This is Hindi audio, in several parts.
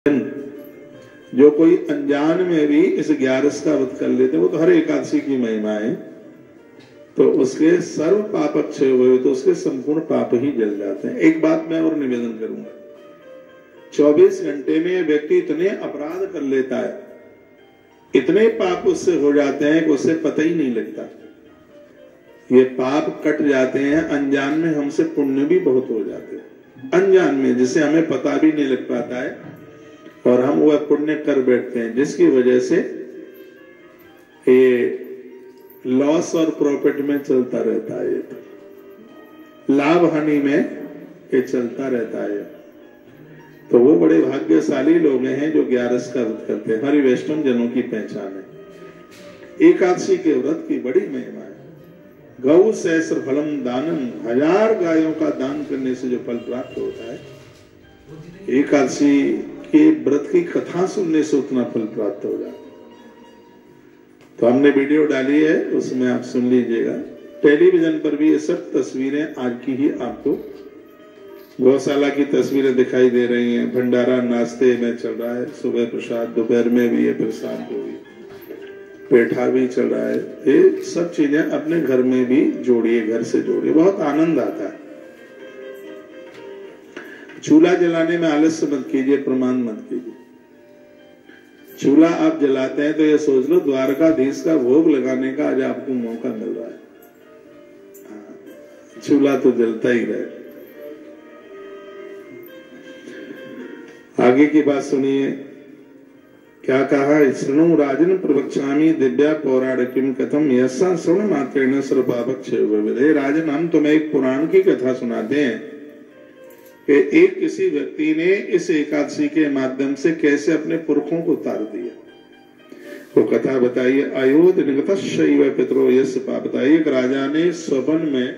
जो कोई अनजान में भी इस 11 का व्रत कर लेते वो तो हर एकादशी की महिमा है, तो उसके सर्व पाप क्षय हुए तो उसके संपूर्ण पाप ही जल जाते हैं। एक बात मैं और निवेदन करूंगा, 24 घंटे में व्यक्ति इतने अपराध कर लेता है, इतने पाप उससे हो जाते हैं कि उससे पता ही नहीं लगता। ये पाप कट जाते हैं, अनजान में हमसे पुण्य भी बहुत हो जाते हैं, अनजान में जिसे हमें पता भी नहीं लग पाता है और हम वह पुण्य कर बैठते हैं, जिसकी वजह से ये लॉस और प्रॉफिट में चलता रहता है, लाभ हानि में ये चलता रहता है। तो वो बड़े भाग्यशाली लोग हैं जो 11 का व्रत करते हैं, हमारी वैष्णव जनों की पहचान है। एकादशी के व्रत की बड़ी महिमा है। गौ सहस्र फलम दानम, 1000 गायों का दान करने से जो फल प्राप्त होता है, एकादशी के व्रत की कथा सुनने से उतना फल प्राप्त हो जाता है। तो हमने वीडियो डाली है, उसमें आप सुन लीजिएगा। टेलीविजन पर भी ये सब तस्वीरें आज की ही आपको गौशाला की तस्वीरें दिखाई दे रही हैं। भंडारा नाश्ते में चल रहा है, सुबह प्रसाद, दोपहर में भी है, फिर शाम को भी पेठा भी चल रहा है। ये सब चीजें अपने घर में भी जोड़िए, घर से जोड़िए, बहुत आनंद आता है। चूल्हा जलाने में आलस्य मत कीजिए, प्रमाण मत कीजिए। चूल्हा आप जलाते हैं तो ये सोच लो द्वारकाधीश का भोग लगाने का आज आपको मौका मिल रहा है। चूल्हा तो जलता ही रहे। आगे की बात सुनिए, क्या कहा? शृणु राजन प्रवक्ष्यामि दिव्या पौराणिकीं कथम यस्सा श्रवण मात्रेण सर्व पाप क्षय हुए। राजन, हम तुम्हें एक पुराण की कथा सुनाते हैं कि एक किसी व्यक्ति ने इस एकादशी के माध्यम से कैसे अपने पुरखों को तार दिया। वो कथा बताइए। अयोध्य निगत शैव पितरो यश पाप। बताइए, एक राजा ने स्वप्न में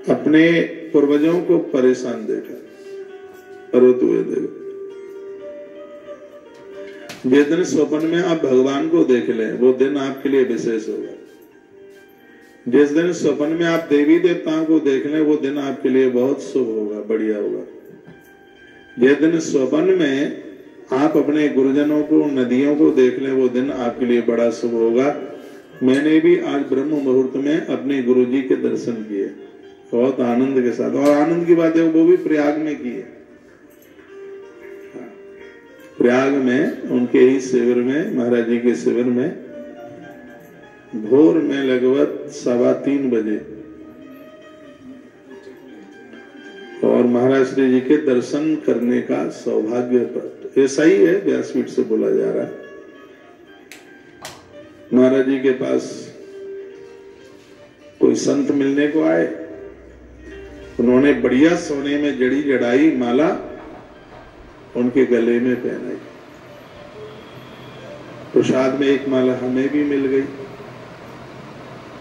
अपने पूर्वजों को परेशान देखा, रोते हुए देखा। जिस दिन स्वप्न में आप भगवान को देख लें वो दिन आपके लिए विशेष होगा। जिस दिन स्वप्न में आप देवी देवताओं को देख लें वो दिन आपके लिए बहुत शुभ होगा, बढ़िया होगा। जिस दिन स्वप्न में आप अपने गुरुजनों को, नदियों को देख लें वो दिन आपके लिए बड़ा शुभ होगा। मैंने भी आज ब्रह्म मुहूर्त में अपने गुरुजी के दर्शन किए, बहुत आनंद के साथ। और आनंद की बात है वो भी प्रयाग में की है। प्रयाग में उनके ही शिविर में, महाराज जी के शिविर में भोर में लगभग 3:15 बजे और महाराज श्री जी के दर्शन करने का सौभाग्य प्राप्त। ऐसा ही है, व्यासपीठ से बोला जा रहा है। महाराज जी के पास कोई संत मिलने को आए, उन्होंने बढ़िया सोने में जड़ी जड़ाई माला उनके गले में पहनाई। प्रसाद में एक माला हमें भी मिल गई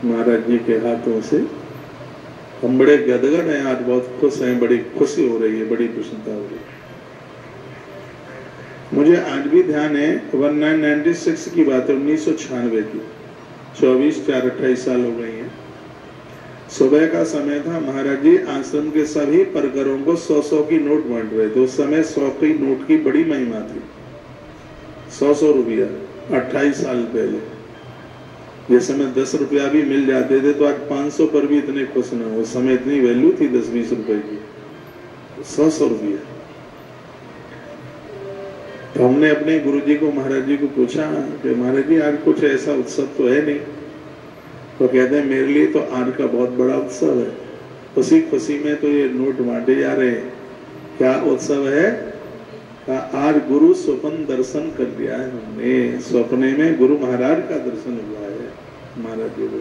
महाराज जी के हाथों से। हम बड़े गदगद हैं, आज बहुत खुश हैं, बड़ी खुशी हो रही है, बड़ी प्रसन्नता हो रही है। मुझे आज भी ध्यान है 1996 की बात है, 1996 की, 24/4/28 साल हो गई हैं। सुबह का समय था, महाराज जी आश्रम के सभी परगरों को 100-100 की नोट बांट रहे थे। उस समय 100 की नोट की बड़ी महिमा थी, 100-100 रुपया 28 साल पहले। जिस समय 10 रुपया भी मिल जाते थे तो आज 500 पर भी इतने खुश न हो। उस समय इतनी वैल्यू थी 10-20 रुपए की, 100-100 रुपया। तो हमने अपने गुरुजी को, महाराज जी को पूछा कि महाराज जी आज कुछ ऐसा उत्सव तो है नहीं। तो कहते हैं मेरे लिए तो आज का बहुत बड़ा उत्सव है, उसी खुशी में तो ये नोट बांटे जा रहे हैं। क्या उत्सव है? आज गुरु स्वप्न दर्शन कर लिया है हमने। स्वप्ने में गुरु महाराज का दर्शन हुआ है महाराज जी को।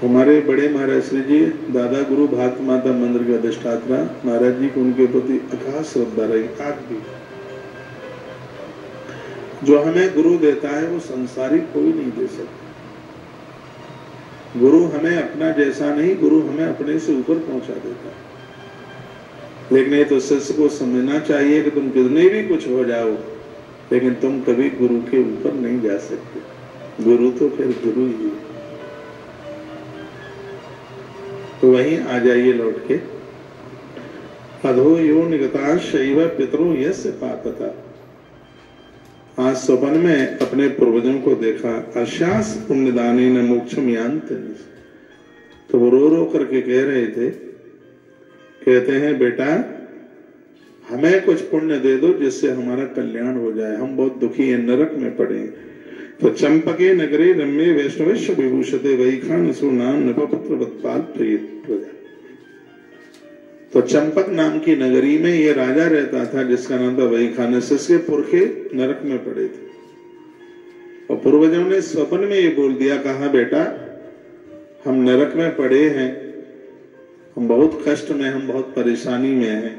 हमारे बड़े महाराज श्री जी दादा गुरु भारत माता मंदिर के अधिष्ठाता महाराज जी को, उनके प्रति अगाध श्रद्धा रही आज भी। जो हमें गुरु देता है वो संसारिक कोई नहीं दे सकता। गुरु हमें अपना जैसा नहीं, गुरु हमें अपने से ऊपर पहुंचा देता है। लेकिन ये तो शिष्य को समझना चाहिए कि तुम कितने भी कुछ हो जाओ, लेकिन तुम कभी गुरु के ऊपर नहीं जा सकते। गुरु तो फिर गुरु ही है। तो वहीं आ जाइए लौट के। अधो यो निगता शैव पितरो यस्य पापता। आज स्वप्न में अपने पूर्वजों को देखा। अशास पुण्यदानी न मोक्षम यान्ति। तो वो रो रो करके कह रहे थे, कहते हैं बेटा हमें कुछ पुण्य दे दो जिससे हमारा कल्याण हो जाए, हम बहुत दुखी हैं, नरक में पड़े। तो चंपके नगरे रम्ये वैष्णवेश विभूषते वैखान सुनाम नृपपुत्र वत्पाल प्रजा। तो चंपक नाम की नगरी में ये राजा रहता था जिसका नाम था वैखानस। इसके पुरखे नरक में पड़े थे और पूर्वजों ने स्वप्न में ये बोल दिया, कहा बेटा हम नरक में पड़े हैं, हम बहुत कष्ट में, हम बहुत परेशानी में हैं,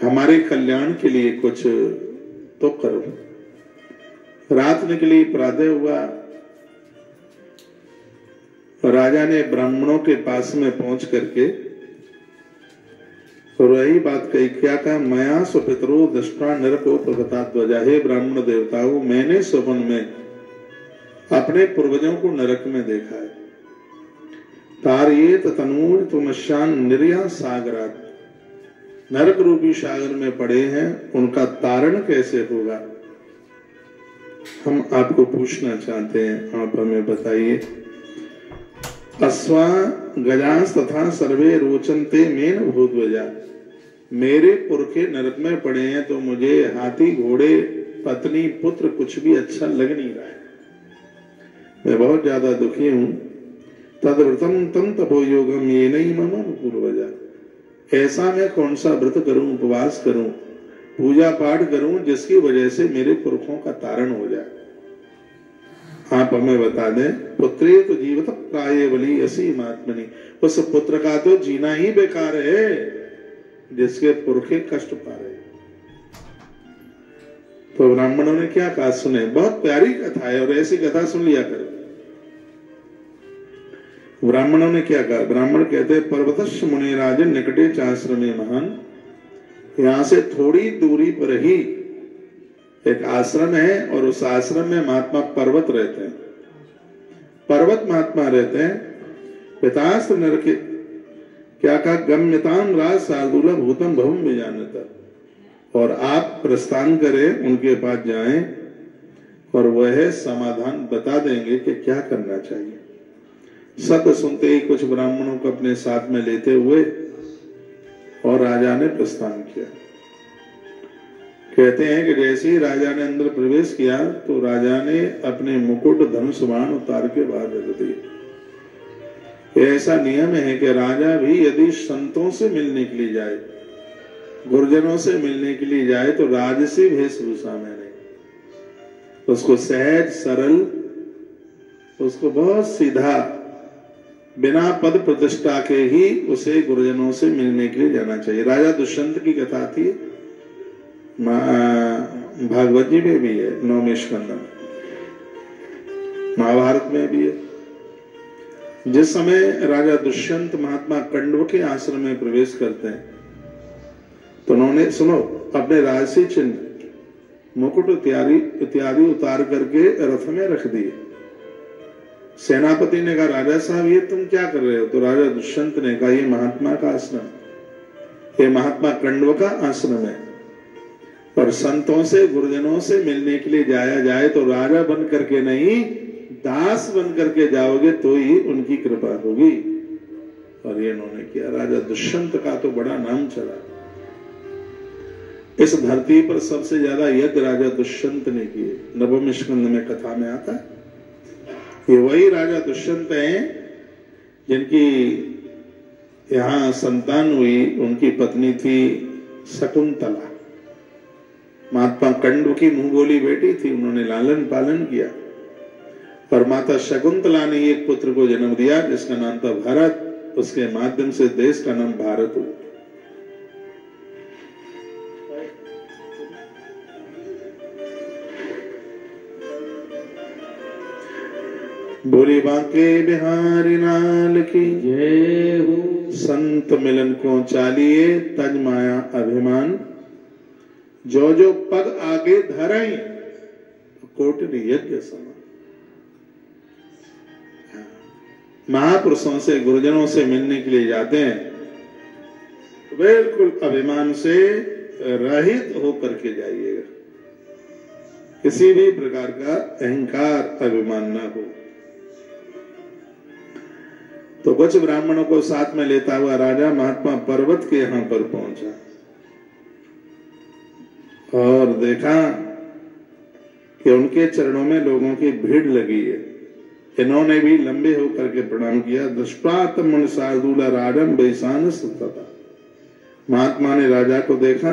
हमारे कल्याण के लिए कुछ तो करो। रात निकली, प्रातः हुआ, राजा ने ब्राह्मणों के पास में पहुंच करके तो यही बात कही। क्या कहा? मया सुपितरो दृष्टा नरको प्रगता ध्वजा। हे ब्राह्मण देवताओं, मैंने स्वप्न में अपने पूर्वजों को नरक में देखा है। तारियेत तनूर तुमशान निर्या सागरात। नरक रूपी सागर में पड़े हैं, उनका तारण कैसे होगा? हम आपको पूछना चाहते हैं, आप हमें बताइए। अश्वा गजास तथा सर्वे रोचनते मेन भूध्वजा। मेरे पुरखे नरक में पड़े हैं तो मुझे हाथी, घोड़े, पत्नी, पुत्र कुछ भी अच्छा लग नहीं रहा है, मैं बहुत ज्यादा दुखी हूं। तद्व्रतम तम तपो योगम ये नहीं मम पूर्वजा। ऐसा मैं कौन सा व्रत करूं, उपवास करूं, पूजा पाठ करूं जिसकी वजह से मेरे पुरखों का तारण हो जाए। आप हमें बता दें। पुत्रे तो जीवत प्राय बली असी महात्मनि। उस पुत्र का तो जीना ही बेकार है जिसके पुरखे कष्ट पा रहे। तो ब्राह्मणों ने क्या कहा सुने, बहुत प्यारी कथा है और ऐसी कथा सुन लिया करो। ब्राह्मणों ने क्या कहा? ब्राह्मण कहते पर्वतश मुनि राजन निकटे चाश्रमे महान। यहां से थोड़ी दूरी पर ही एक आश्रम है और उस आश्रम में महात्मा पर्वत रहते हैं, पर्वत महात्मा रहते हैं। पितास्त्र नरके क्या कहा? गम्यताम राज शार्दूल भूतम भवम में जानता। और आप प्रस्थान करें, उनके पास जाएं और वह समाधान बता देंगे कि क्या करना चाहिए। सब सुनते ही कुछ ब्राह्मणों को अपने साथ में लेते हुए और राजा ने प्रस्थान किया। कहते हैं कि जैसे ही राजा ने अंदर प्रवेश किया तो राजा ने अपने मुकुट, धनुष, बाण उतार के बाहर रख दिए। ऐसा नियम है कि राजा भी यदि संतों से मिलने के लिए जाए, गुरुजनों से मिलने के लिए जाए तो राजसी वेशभूषा में नहीं, उसको सहज सरल, उसको बहुत सीधा, बिना पद प्रतिष्ठा के ही उसे गुरुजनों से मिलने के लिए जाना चाहिए। राजा दुष्यंत की कथा थी, भागवत जी में भी है, 9वें स्कंद में, महाभारत में भी है। जिस समय राजा दुष्यंत महात्मा कंडव के आश्रम में प्रवेश करते हैं तो उन्होंने सुनो अपने राजसी चिन्ह, मुकुट इत्यादि उतार करके रथ में रख दिए। सेनापति ने कहा राजा साहब ये तुम क्या कर रहे हो? तो राजा दुष्यंत ने कहा ये महात्मा का आश्रम, ये महात्मा कंडव का आश्रम है, पर संतों से, गुरुजनों से मिलने के लिए जाया जाए तो राजा बन करके नहीं, दास बन करके जाओगे तो ही उनकी कृपा होगी। और ये उन्होंने किया। राजा दुष्यंत का तो बड़ा नाम चला। इस धरती पर सबसे ज्यादा यज्ञ राजा दुष्यंत ने किए, 9वें स्कंद में कथा में आता है। ये वही राजा दुष्यंत हैं जिनकी यहाँ संतान हुई, उनकी पत्नी थी शकुंतला। महात्मा कंडव की मुंह बोली बेटी थी, उन्होंने लालन पालन किया और माता शकुंतला ने एक पुत्र को जन्म दिया जिसका नाम था भारत। उसके माध्यम से देश का नाम भारत हुआ। बोली बांके बिहारी लाल की जय हो। संत मिलन को चालिए तज माया अभिमान, जो जो पग आगे धराई कोटि यज्ञ समान। महापुरुषों से, गुरुजनों से मिलने के लिए जाते हैं, बिल्कुल अभिमान से रहित होकर के जाइएगा। किसी भी प्रकार का अहंकार, अभिमान ना हो। तो कुछ ब्राह्मणों को साथ में लेता हुआ राजा महात्मा पर्वत के यहां पर पहुंचा और देखा कि उनके चरणों में लोगों की भीड़ लगी है। इन्होंने भी लंबे होकर के प्रणाम किया। दृष्टात्म शार्दूला राजन वैसान सुतता। महात्मा ने राजा को देखा।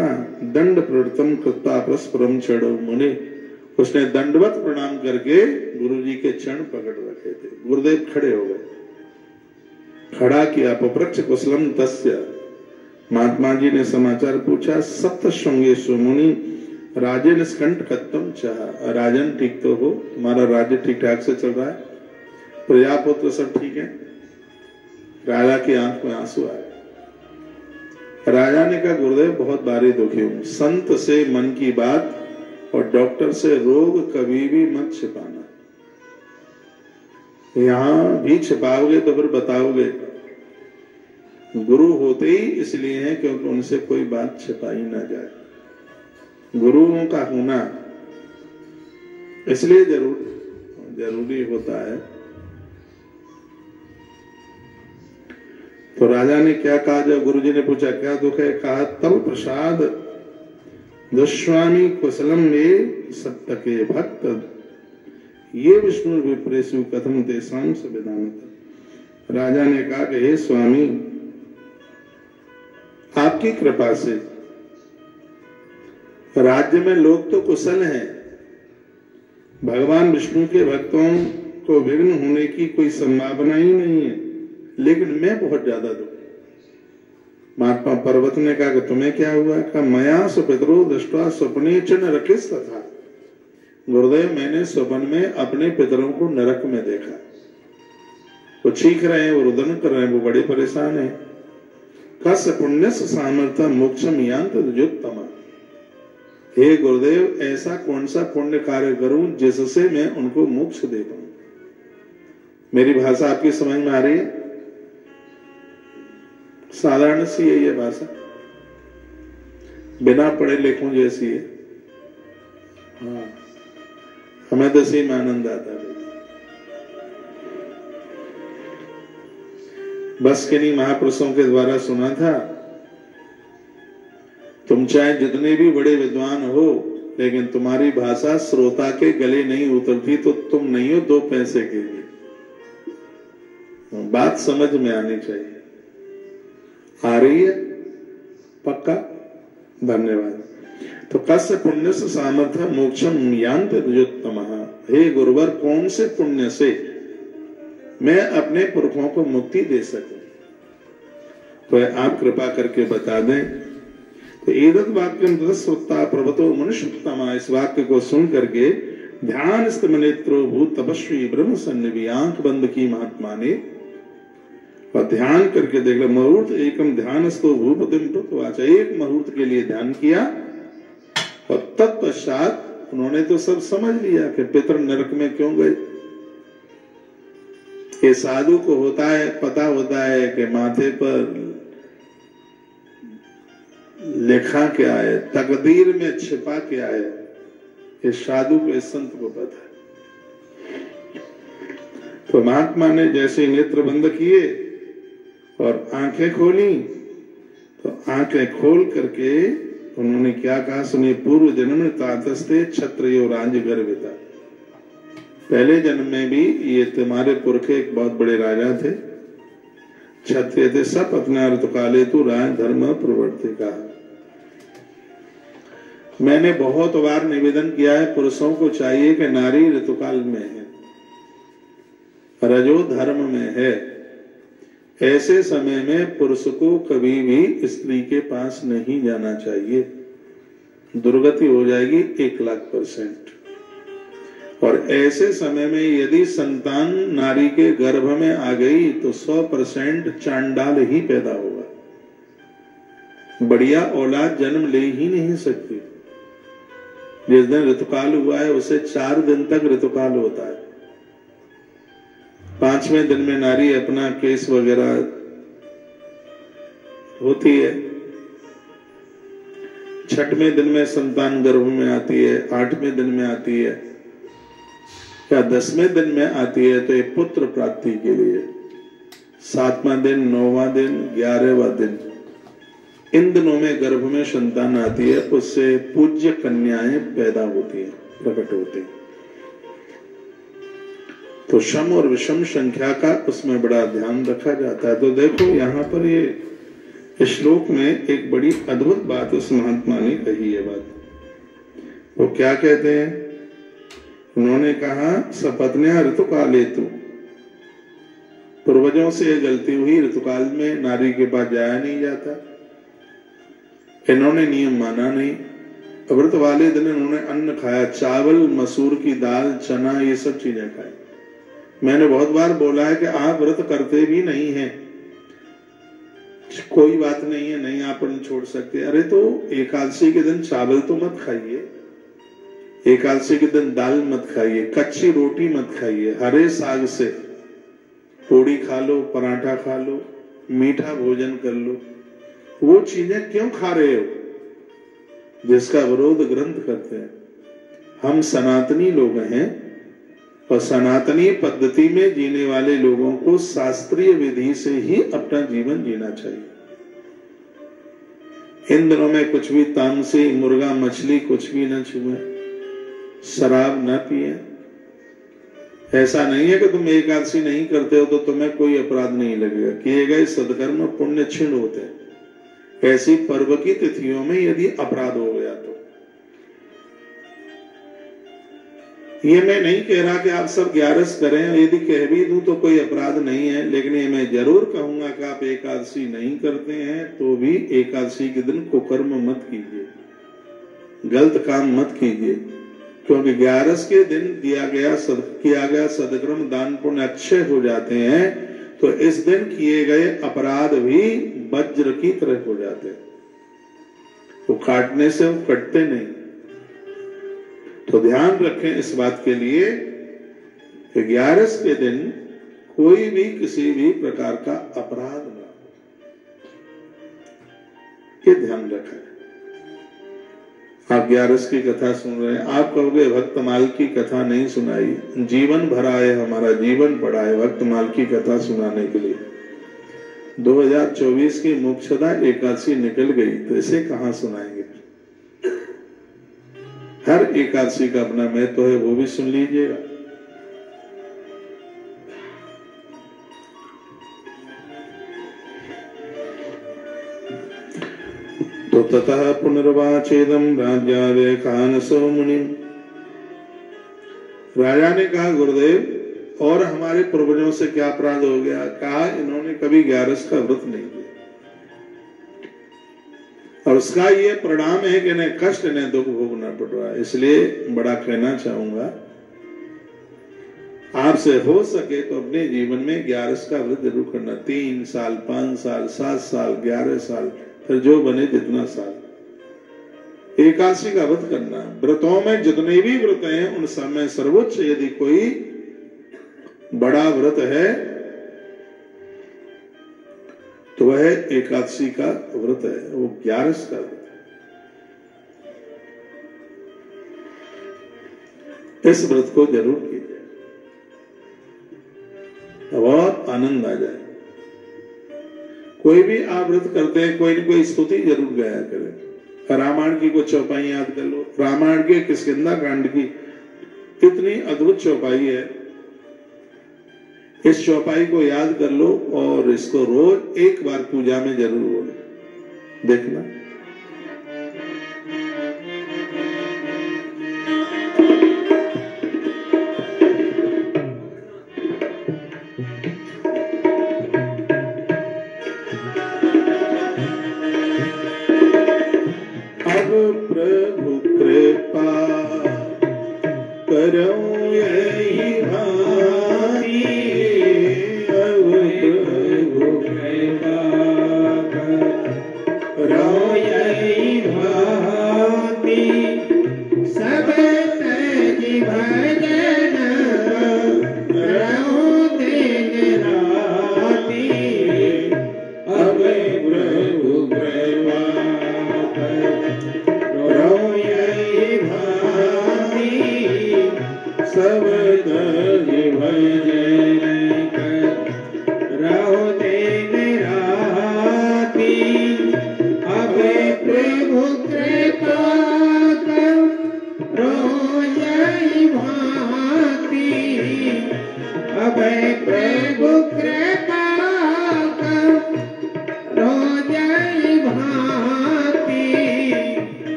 दंड प्रवृत्तम कृत्वा परस्परम चढ़ो मुनि। उसने दंडवत प्रणाम करके गुरु जी के चरण पकड़ रखे थे। गुरुदेव खड़े हो गए, खड़ा किया। पप्रच्छ कुशलम तस्य। महात्मा जी ने समाचार पूछा। सप्त श्रृंगेषु मुनि राजन स्कंठ कत्तम चाह। राजन ठीक तो हो, तुम्हारा राज्य ठीक ठाक से चल रहा है, प्रजापुत्र सब ठीक है? राजा की आंख में आंसू आए। राजा ने कहा गुरुदेव बहुत भारी दुखी हूं। संत से मन की बात और डॉक्टर से रोग कभी भी मत छिपाना। यहां भी छिपाओगे तो फिर बताओगे। गुरु होते ही इसलिए हैं क्योंकि उनसे कोई बात छिपाई ना जाए। गुरुओं का होना इसलिए जरूरी होता है। तो राजा ने क्या कहा जब गुरुजी ने पूछा क्या दुख है? कहा तव प्रसाद दुष्वामी कुशलम में सत्य के भक्त ये विष्णु विप्रेसु कथम तेसाम संविधानत। राजा ने कहा कि हे स्वामी, आपकी कृपा से राज्य में लोग तो कुशल हैं, भगवान विष्णु के भक्तों को विघ्न होने की कोई संभावना ही नहीं है, लेकिन मैं बहुत ज्यादा दुखी। महात्मा पर्वत ने कहा कि तुम्हें क्या हुआ? कहा मया सुपितरो दृष्टवा स्वप्ने च नरकेश तथा। गुरुदेव मैंने स्वप्न में अपने पितरों को नरक में देखा। वो चीख रहे हैं, वो रुदन कर रहे हैं, वो बड़े परेशान हैं। कस्य पुण्य सामर्थ्य मोक्षम यांत द्युत्तम। हे गुरुदेव ऐसा कौन सा पुण्य कार्य करूं जिससे मैं उनको मोक्ष दे पाऊं? मेरी भाषा आपकी समझ में आ रही है? साधारण सी है ये भाषा, बिना पढ़े लिखों जैसी है। हाँ, हमें तो इसी में आनंद आता है। बस किन्हीं महापुरुषों के द्वारा सुना था, तुम चाहे जितने भी बड़े विद्वान हो, लेकिन तुम्हारी भाषा श्रोता के गले नहीं उतरती तो तुम नहीं हो 2 पैसे के लिए। बात समझ में आनी चाहिए। आ रही है? पक्का? धन्यवाद। तो कस्य पुण्य से सामर्थ्य मोक्षम यांत द्युत्तमः। हे गुरुवर, कौन से पुण्य से मैं अपने पुरखों को मुक्ति दे सकूं? तो आप कृपा करके बता दें। तो एतद् वाक्यम ततस्रुता प्रभतो मनुष्योत्तमा। इस वाक्य को सुन करके ध्यान स्तमनेत्रो भूत तपस्वी ब्रह्म सन्निधि। आंख बंद की महात्मा ने और ध्यान करके देख लो। मुहूर्त एकम ध्यानस्थो भूपतिम प्रत्वाच। एक मुहूर्त के लिए ध्यान किया और तत्पश्चात उन्होंने तो सब समझ लिया कि पितर नरक में क्यों गए। ये साधु को होता है, पता होता है कि माथे पर लिखा क्या है, तकदीर में छिपा क्या है। इस साधु को, इस संत को पता है। तो महात्मा ने जैसे नेत्र बंद किए और आंखें खोली, तो आंखें खोल करके उन्होंने क्या कहा सुनिए। पूर्व जन्म में तातस्ते क्षत्रियो राज गर्भिता। पहले जन्म में भी ये तुम्हारे पुरखे एक बहुत बड़े राजा थे, क्षत्रिय थे। सब अपना ऋतुकाले तू राज धर्म प्रवर्तिका। मैंने बहुत बार निवेदन किया है, पुरुषों को चाहिए कि नारी ऋतुकाल में है, रजो धर्म में है। ऐसे समय में पुरुष को कभी भी स्त्री के पास नहीं जाना चाहिए, दुर्गति हो जाएगी 1,00,000%। और ऐसे समय में यदि संतान नारी के गर्भ में आ गई तो 100% चांडाल ही पैदा होगा। बढ़िया औलाद जन्म ले ही नहीं सकती। जिस दिन ऋतुकाल हुआ है उसे 4 दिन तक ऋतुकाल होता है। 5वें दिन में नारी अपना केस वगैरह होती है, 6वें दिन में संतान गर्भ में आती है, 8वें दिन में आती है या 10वें दिन में आती है तो ये पुत्र प्राप्ति के लिए, 7वां दिन, 9वां दिन, 11वां दिन, इन दिनों में गर्भ में संतान आती है, उससे पूज्य कन्याएं पैदा होती है, प्रकट होती है। तो सम और विषम संख्या का उसमें बड़ा ध्यान रखा जाता है। तो देखो यहाँ पर ये श्लोक में एक बड़ी अद्भुत बात उस महात्मा ने कही है। बात वो क्या कहते हैं, उन्होंने कहा सपत्न्या ऋतुकाले तु, पूर्वजों से ये गलती हुई, ऋतुकाल में नारी के पास जाया नहीं जाता, इन्होंने नियम माना नहीं। व्रत वाले दिन इन्होंने अन्न खाया, चावल, मसूर की दाल, चना, ये सब चीजें खाई। मैंने बहुत बार बोला है कि आप व्रत करते भी नहीं हैं, कोई बात नहीं है, नहीं आप छोड़ सकते। अरे तो एकादशी के दिन चावल तो मत खाइए, एकादशी के दिन दाल मत खाइए, कच्ची रोटी मत खाइए, हरे साग से पूड़ी खा लो, पराठा खा लो, मीठा भोजन कर लो। वो चीजें क्यों खा रहे हो जिसका विरोध ग्रंथ करते हैं? हम सनातनी लोग हैं और सनातनी पद्धति में जीने वाले लोगों को शास्त्रीय विधि से ही अपना जीवन जीना चाहिए। इन दिनों में कुछ भी तामसी, मुर्गा, मछली कुछ भी न छुए, शराब न पिए। ऐसा नहीं है कि तुम एकादशी नहीं करते हो तो तुम्हें कोई अपराध नहीं लगेगा, किए गए सदकर्म पुण्य क्षीण होते हैं। ऐसी पर्व की तिथियों में यदि अपराध हो गया तो ये मैं नहीं कह रहा कि आप सब 11 करें, यदि कह भी दूं तो कोई अपराध नहीं है, लेकिन ये मैं जरूर कहूंगा कि आप एकादशी नहीं करते हैं तो भी एकादशी के दिन कुकर्म मत कीजिए, गलत काम मत कीजिए, क्योंकि 11 के दिन किया गया सदकर्म दान पुण्य अच्छे हो जाते हैं। तो इस दिन किए गए अपराध भी वज्र की तरह हो जाते हैं, वो काटने से वो कटते नहीं। तो ध्यान रखें इस बात के लिए कि 11 के दिन कोई भी किसी भी प्रकार का अपराध न हो, ये ध्यान रखें। आप 11 की कथा सुन रहे हैं, आप कहोगे भक्तमाल की कथा नहीं सुनाई, जीवन भरा है, हमारा जीवन पड़ा है भक्तमाल की कथा सुनाने के लिए। 2024 की मोक्षदा एकादशी निकल गई तो इसे कहां सुनाएंगे? हर एकादशी का अपना महत्व है, वो भी सुन लीजिएगा। तो ततः पुनर्वाचेदम राज्यादे खानसो मुनि, राजा ने कहा गुरुदेव और हमारे पूर्वजों से क्या अपराध हो गया? कहा इन्होंने कभी 11 का व्रत नहीं किया और उसका ये परिणाम है कि इन्हें कष्ट, इन्हें दुख भोगना पड़ रहा है। इसलिए बड़ा कहना चाहूंगा आपसे, हो सके तो अपने जीवन में 11 का व्रत जरूर करना, 3 साल, 5 साल, 7 साल, 11 साल, फिर जो बने जितना साल एकादशी का व्रत करना। व्रतों में जितने भी व्रत हैं उन सब में सर्वोच्च यदि कोई बड़ा व्रत है तो वह एकादशी का व्रत है, वो 11 का व्रत है। इस व्रत को जरूर कीजिए, बहुत आनंद आ जाए। कोई भी आप व्रत करते हैं कोई न कोई स्तुति जरूर गाया करें। रामायण की कुछ चौपाई याद कर लो, रामायण के किष्किंधा कांड की कितनी अद्भुत चौपाई है, इस चौपाई को याद कर लो और इसको रोज एक बार पूजा में जरूर बोलो, देखना। प्रभु कृपा करो यही भाई, अब प्रभु कृपा करो यही भाई, सब सज भजन रहो दे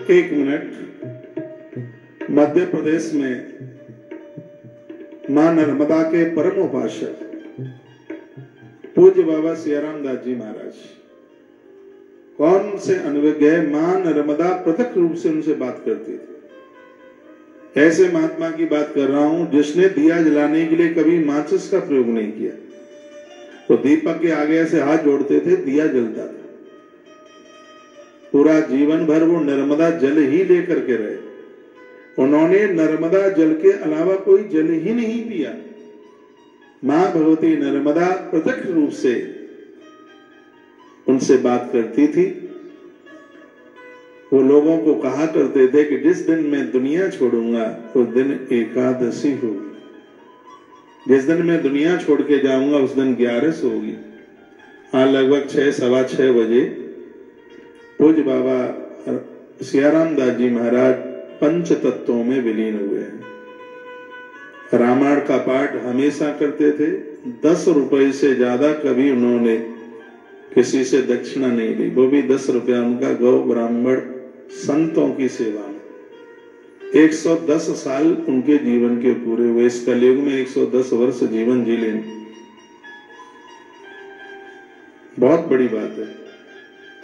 एक मिनट। मध्य प्रदेश में मां नर्मदा के परम उपासक पूज्य बाबा सियाराम दास जी महाराज कौन से अनुभव है, मां नर्मदा प्रत्यक्ष रूप से उनसे बात करती थी। ऐसे महात्मा की बात कर रहा हूं जिसने दिया जलाने के लिए कभी माचिस का प्रयोग नहीं किया, तो दीपक के आगे ऐसे हाथ जोड़ते थे, दिया जलता था। पूरा जीवन भर वो नर्मदा जल ही लेकर के रहे। उन्होंने नर्मदा जल के अलावा कोई जल ही नहीं पिया। मां भगवती नर्मदा प्रत्यक्ष रूप से उनसे बात करती थी। वो लोगों को कहा करते थे कि जिस दिन मैं दुनिया छोड़ूंगा उस दिन एकादशी होगी, जिस दिन मैं दुनिया छोड़ के जाऊंगा उस दिन 11 होगी। हाँ, लगभग 6, सवा 6 बजे पूज्य बाबा सियाराम दास जी महाराज पंच तत्वों में विलीन हुए हैं। रामायण का पाठ हमेशा करते थे। 10 रुपए से ज्यादा कभी उन्होंने किसी से दक्षिणा नहीं ली, वो भी 10 रुपया उनका गौ ब्राह्मण संतों की सेवा में। 110 साल उनके जीवन के पूरे हुए। इस कलयुग में 110 वर्ष जीवन जी लें बहुत बड़ी बात है।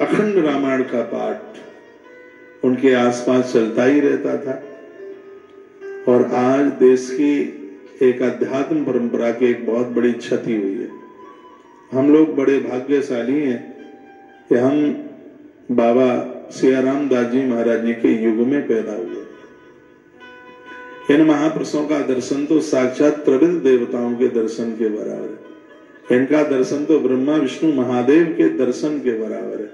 अखंड रामायण का पाठ उनके आसपास चलता ही रहता था। और आज देश की एक अध्यात्म परंपरा की एक बहुत बड़ी क्षति हुई है। हम लोग बड़े भाग्यशाली हैं कि हम बाबा सियाराम दास जी महाराज जी के युग में पैदा हुए। इन महापुरुषों का दर्शन तो साक्षात त्रिविध देवताओं के दर्शन के बराबर है। इनका दर्शन तो ब्रह्मा विष्णु महादेव के दर्शन के बराबर है।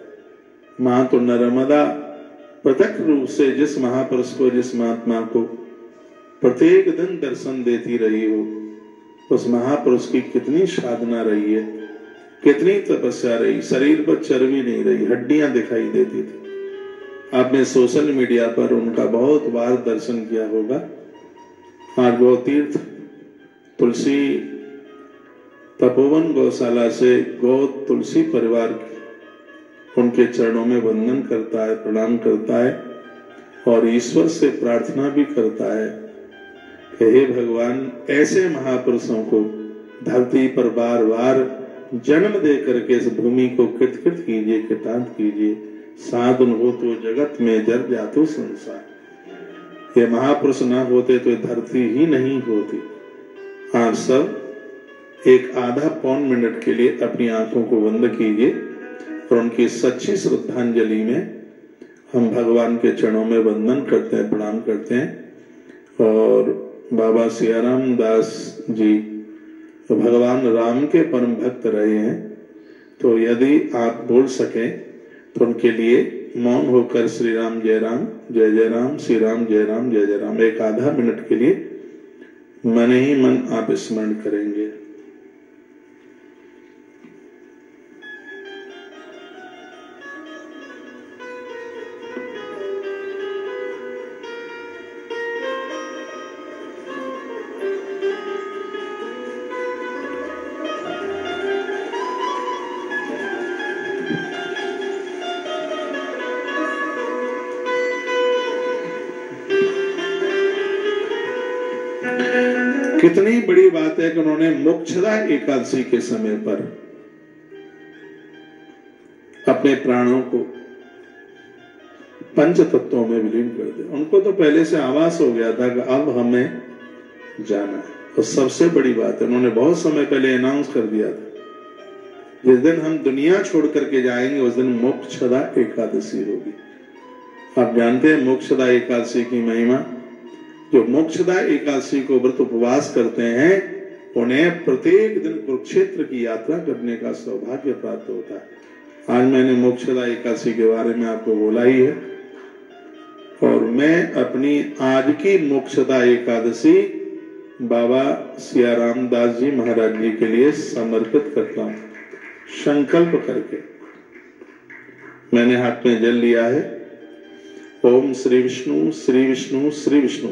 मां तो नर्मदा प्रत्यक्ष रूप से जिस महापुरुष को, जिस महात्मा को प्रत्येक दिन दर्शन देती रही हो, उस महापुरुष की कितनी साधना रही है, कितनी तपस्या रही। शरीर पर चर्बी नहीं रही, हड्डियां दिखाई देती थी। आपने सोशल मीडिया पर उनका बहुत बार दर्शन किया होगा। आज गौ तीर्थ तुलसी तपोवन गौशाला से गौ तुलसी परिवार उनके चरणों में वंदन करता है, प्रणाम करता है और ईश्वर से प्रार्थना भी करता है कि हे भगवान, ऐसे महापुरुषों को धरती पर बार बार जन्म दे करके इस भूमि को कृत कीजिए, कृतांत कीजिए। साधन हो तो जगत में जर जातो संसार। ये महापुरुष ना होते तो धरती ही नहीं होती। आप सब एक आधा पौन मिनट के लिए अपनी आंखों को बंद कीजिए और उनकी सच्ची श्रद्धांजलि में हम भगवान के चरणों में वंदन करते हैं, प्रणाम करते हैं। और बाबा सियाराम दास जी तो भगवान राम के परम भक्त रहे हैं, तो यदि आप बोल सकें तो उनके लिए मौन होकर श्री राम जय राम, श्री राम जय राम एक आधा मिनट के लिए मन ही मन आप स्मरण करेंगे। कितनी बड़ी बात है कि उन्होंने मोक्षदा एकादशी के समय पर अपने प्राणों को पंच तत्वों में विलीन कर दिया। उनको तो पहले से आभास हो गया था कि अब हमें जाना है। और सबसे बड़ी बात है, उन्होंने बहुत समय पहले अनाउंस कर दिया था, जिस दिन हम दुनिया छोड़ करके जाएंगे उस दिन मोक्षदा एकादशी होगी। आप जानते हैं मोक्षदा एकादशी की महिमा। जो मोक्षदा एकादशी को व्रत उपवास करते हैं उन्हें प्रत्येक दिन कुरुक्षेत्र की यात्रा करने का सौभाग्य प्राप्त होता है। आज मैंने मोक्षदा एकादशी के बारे में आपको बोला ही है और मैं अपनी आज की मोक्षदा एकादशी बाबा सियाराम दास जी महाराज जी के लिए समर्पित करता हूं, संकल्प करके। मैंने हाथ में जल लिया है। ओम श्री विष्णु श्री विष्णु श्री विष्णु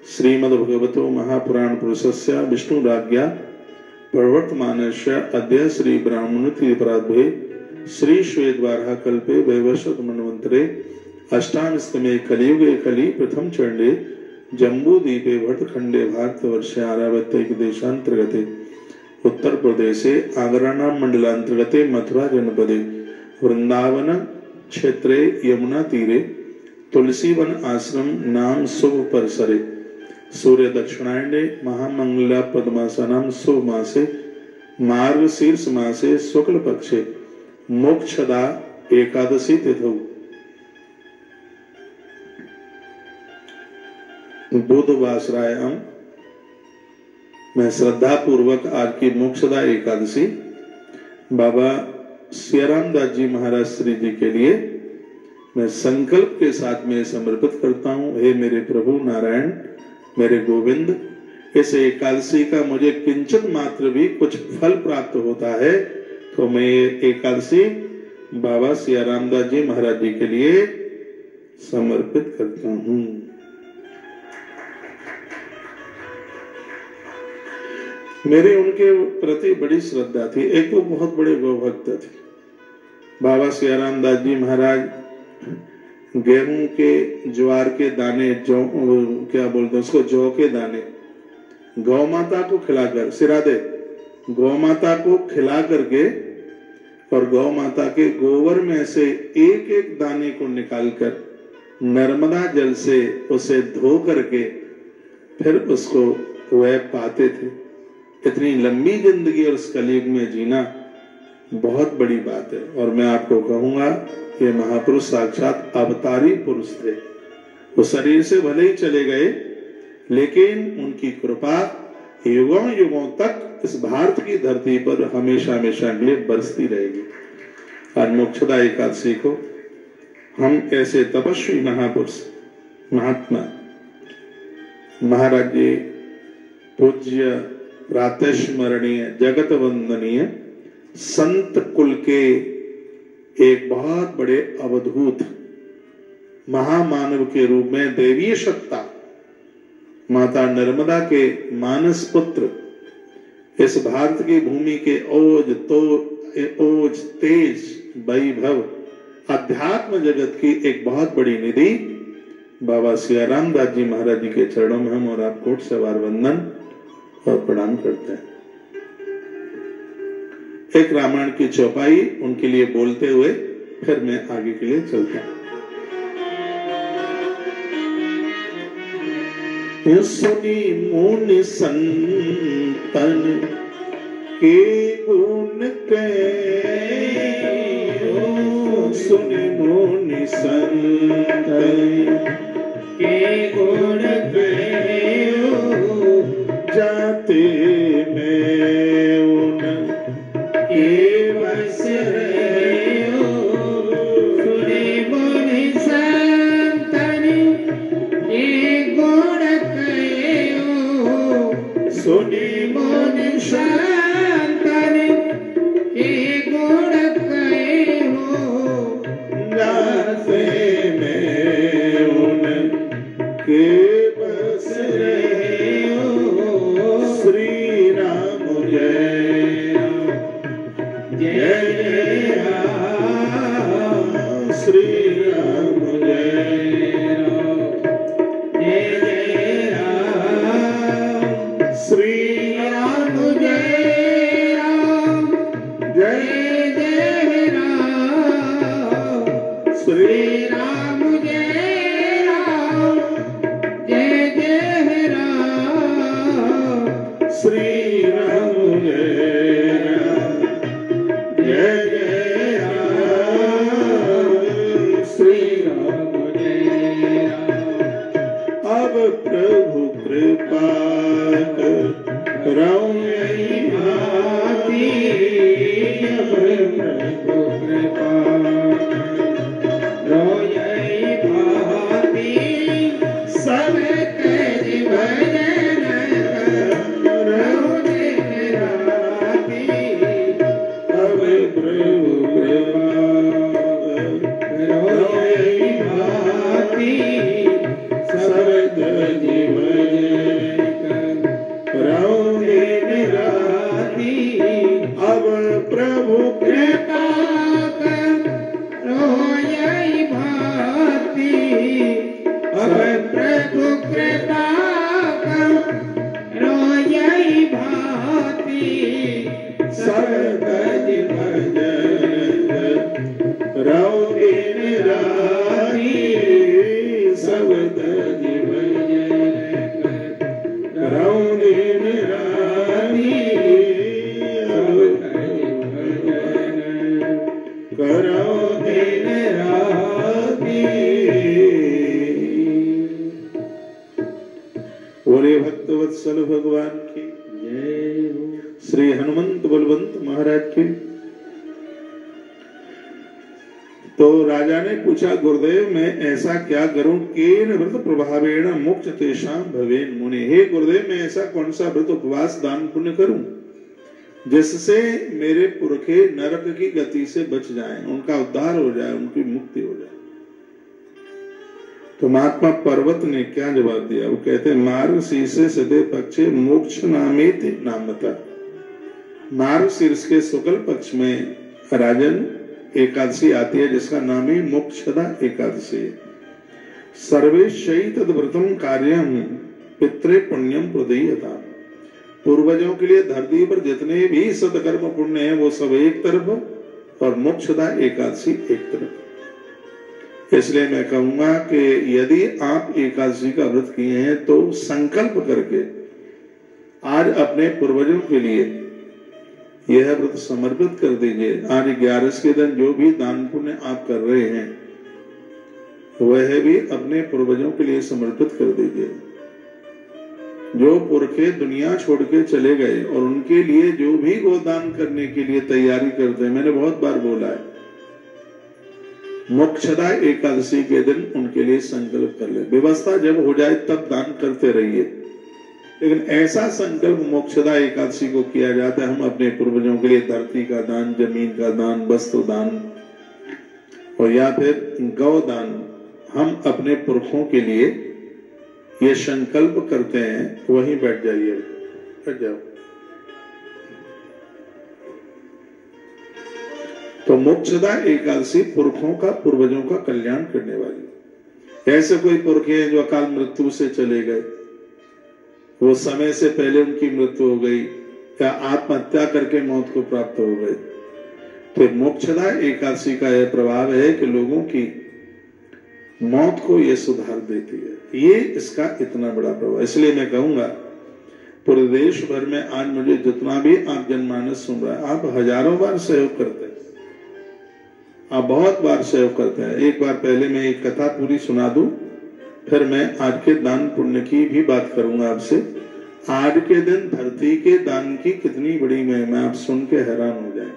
श्रीमद्भगवतो महापुराण पुरुषस्य विष्णु राज्ञा प्रवर्तमानस्य अद्य श्री ब्राह्मण प्रारंभे श्री श्वेतवाराह कल्पे वैवस्वत मन्वंतरे अष्टामस्तमे कलियुगे कलि प्रथम चंडे जम्बू द्वीपे भट्टखंडे भारतवर्षे आरावत्य देशांतर्गते उत्तर प्रदेशे आगरानाम मंडलांतर्गते मथुरा जनपदे वृंदावन क्षेत्रे यमुना तीरे तुलसीवन आश्रम नाम शुभ परिसरे सूर्य दक्षिणायने महामंगला पद्मासनम शुभ मासे मार्गशीर्ष मासे शुक्ल पक्षे मोक्षदा एकादशी तिथौ बुधवासरायाम मैं श्रद्धा पूर्वक आज की मोक्षदा एकादशी बाबा सियाराम दास जी महाराज श्री जी के लिए मैं संकल्प के साथ में समर्पित करता हूँ। हे मेरे प्रभु नारायण, मेरे गोविंद, इस एकादशी का मुझे किंचित मात्र भी कुछ फल प्राप्त होता है तो मैं एकादशी बाबा सियाराम दास जी महाराज जी के लिए समर्पित करता हूँ। मेरी उनके प्रति बड़ी श्रद्धा थी। एक तो बहुत बड़े गौभक्त थे बाबा सियाराम दास जी महाराज। गेहूं के ज्वार के दाने, जौ क्या बोलते हैं उसको, जौ के दाने गौ माता को खिलाकर, सिरादे गौ माता को खिला करके और गौ माता के गोबर में से एक एक दाने को निकालकर नर्मदा जल से उसे धो करके फिर उसको वह पाते थे। इतनी लंबी जिंदगी और इस कलयुग में जीना बहुत बड़ी बात है। और मैं आपको कहूंगा ये महापुरुष साक्षात अवतारी पुरुष थे। वो शरीर से भले ही चले गए लेकिन उनकी कृपा युगों युगों तक इस भारत की धरती पर हमेशा हमेशा के लिए बरसती रहेगी। आज मोक्षदा एकादशी को हम ऐसे तपस्वी महापुरुष महात्मा महाराज जी पूज्य प्रातः स्मरणीय जगत वंदनीय संत कुल के एक बहुत बड़े अवधूत महामानव के रूप में देवीय सत्ता माता नर्मदा के मानस पुत्र, इस भारत की भूमि के ओज तेज वैभव अध्यात्म जगत की एक बहुत बड़ी निधि बाबा सियाराम दास जी महाराज जी के चरणों में हम और आप कोट सवार वंदन और प्रणाम करते हैं। एक रामायण की चौपाई उनके लिए बोलते हुए फिर मैं आगे के लिए चलता हूं। सुनी मुनि संतन के गुण कहो, सुनी मुनि संतन के गुण कहो, जाते में उन के बस रहो, सुनी मुनि संतन के गुण कहो, सुनी मुनि संतन के गुण कहो, जाते में उन के बस रहो, श्री राम जय जय राम, श्री राम जय राम, श्री राम जय राम, जय जय राम, श्री राम जय राम, जय जय राम, श्री राम जय राम, जय जय राम, करो दीन राखी। बोले भक्तवत्सल भगवान की जय हो। श्री हनुमंत बलवंत महाराज की। तो राजा ने पूछा, गुरुदेव मैं ऐसा क्या करूं केन व्रत प्रभावेण मोक्ष तेषां भवेन मुनि। हे गुरुदेव मैं ऐसा कौन सा व्रत उपवास दान पुण्य करूं जिससे मेरे पुरखे नरक की गति से बच जाएं, उनका उद्धार हो जाए, उनकी मुक्ति हो जाए। तो महात्मा पर्वत ने क्या जवाब दिया? वो कहते मार्ग शीर्षे सदे पक्षे मोक्ष नामेति नामता। मार्ग शीर्ष के शुक्ल पक्ष में राजन एकादशी आती है जिसका नाम ही मोक्षदा एकादशी है। सर्वेशै तद्व्रतम कार्यम पितृ पुण्यम प्रदीयता। पूर्वजों के लिए धरती पर जितने भी सत्कर्म पुण्य है वो सब एक तरफ और मोक्षदा एकादशी एक तरफ। इसलिए मैं कहूंगा कि यदि आप एकादशी का व्रत किए हैं तो संकल्प करके आज अपने पूर्वजों के लिए यह व्रत समर्पित कर दीजिए। आज 11 के दिन जो भी दान पुण्य आप कर रहे हैं वह भी अपने पूर्वजों के लिए समर्पित कर दीजिए। जो पुरखे दुनिया छोड़ के चले गए और उनके लिए जो भी गोदान करने के लिए तैयारी करते हैं, मैंने बहुत बार बोला है, मोक्षदा एकादशी के दिन उनके लिए संकल्प कर ले। व्यवस्था जब हो जाए तब दान करते रहिए, लेकिन ऐसा संकल्प मोक्षदा एकादशी को किया जाता है, हम अपने पूर्वजों के लिए धरती का दान, जमीन का दान, वस्त्र दान और या फिर गौ दान, हम अपने पुरखों के लिए ये संकल्प करते हैं। वहीं बैठ जाइए, बैठ जाओ। तो मोक्षदा एकादशी पुरखों का, पूर्वजों का कल्याण करने वाली। ऐसे कोई पुरखे हैं जो अकाल मृत्यु से चले गए, वो समय से पहले उनकी मृत्यु हो गई या आत्महत्या करके मौत को प्राप्त हो गए, तो मोक्षदा एकादशी का यह प्रभाव है कि लोगों की मौत को यह सुधार देती है। ये इसका इतना बड़ा प्रभाव। इसलिए मैं कहूंगा पूरे देश भर में आज मुझे जितना भी आप जनमानस सुन रहा है, आप हजारों बार सहयोग करते हैं, आप बहुत बार सहयोग करते हैं। एक बार पहले मैं एक कथा पूरी सुना दूं, फिर मैं आज के दान पुण्य की भी बात करूंगा आपसे। आज के दिन धरती के दान की कितनी बड़ी महिमा, आप सुन के हैरान हो जाए।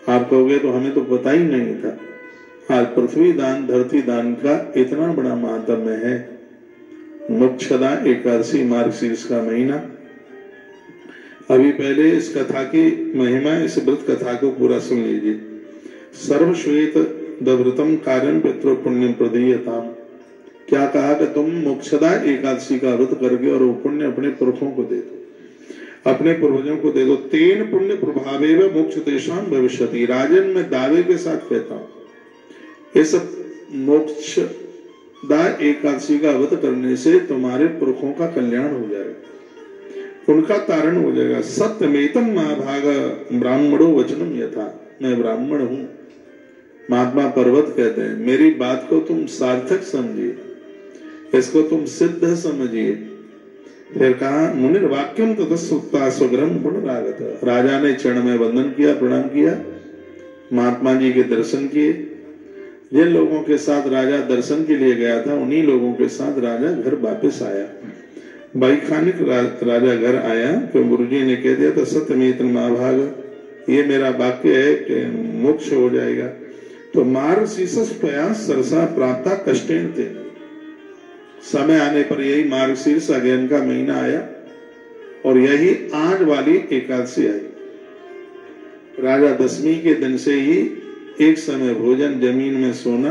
आप कहोगे तो हमें तो पता ही नहीं था। आज पृथ्वी दान, धरती दान का इतना बड़ा महात्म्य है। मोक्षदा एकादशी मार्गशीर्ष का महीना। अभी पहले इस कथा की महिमा, इस व्रत कथा को पूरा सुन लीजिए। सर्वश्वेत दव्रतम कार्यम पितृ पुण्यम प्रदीयताम। क्या कहा कि तुम मोक्षदा एकादशी का व्रत करके और वो पुण्य अपने पुरखों को दे दो, अपने पूर्वजों को दे दो। तेन पुण्य प्रभावेव मोक्ष तेषां भविष्यति। राजन मैं दावे के साथ कहता हूं, इस मोक्षदा एकादशी का व्रत करने से तुम्हारे पुरखों का कल्याण हो जाएगा, उनका तारण हो जाएगा। सत्यमेतम महाभाग ब्राह्मणो वचनम यथा। मैं ब्राह्मण हूं, महात्मा पर्वत कहते हैं, मेरी बात को तुम सार्थक समझिए, इसको तुम सिद्ध समझिए। फिर कहा मुनिर वाक्यम ततस्सुक्ता स्वग्रम पुनरागत। राजा ने चरण में वंदन किया, प्रणाम किया, महात्मा जी के दर्शन किए। जिन लोगों के साथ राजा दर्शन के लिए गया था उन्हीं लोगों के साथ राजा घर वापस आया। वैखानिक राजा घर आया तो गुरुजी ने कह दिया था सत्यमेत महाभाग, ये मेरा वाक्य है कि मोक्ष हो जाएगा। तो मार्गशीर्ष प्रयास सरसा प्राप्ता कष्टेन थे। समय आने पर यही मार्गशीर्ष अज्ञान का महीना आया और यही आज वाली एकादशी आई। राजा दशमी के दिन से ही एक समय भोजन, जमीन में सोना,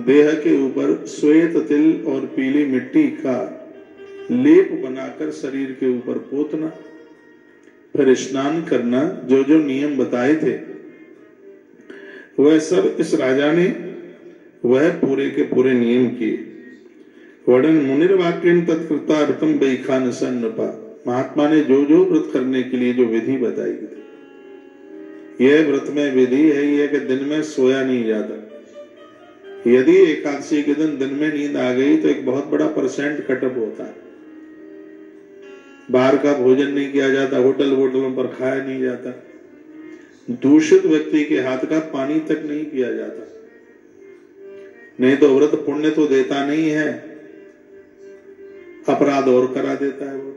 देह के ऊपर श्वेत तिल और पीली मिट्टी का लेप बनाकर शरीर के ऊपर पोतना, फिर स्नान करना, जो जो नियम बताए थे वह सब इस राजा ने वह पूरे के पूरे नियम किए। वर्णन मुनिर्वाक्यन तत्कृता व्रतम वैखान सन्नपा। महात्मा ने जो जो व्रत करने के लिए जो विधि बताई थी, यह व्रत में विधि है ये कि दिन में सोया नहीं जाता। यदि एकादशी के दिन में नींद आ गई तो एक बहुत बड़ा परसेंट कटअप होता है। बाहर का भोजन नहीं किया जाता, होटलों पर खाया नहीं जाता, दूषित व्यक्ति के हाथ का पानी तक नहीं पिया जाता। नहीं तो व्रत पुण्य तो देता नहीं है, अपराध और करा देता है। वो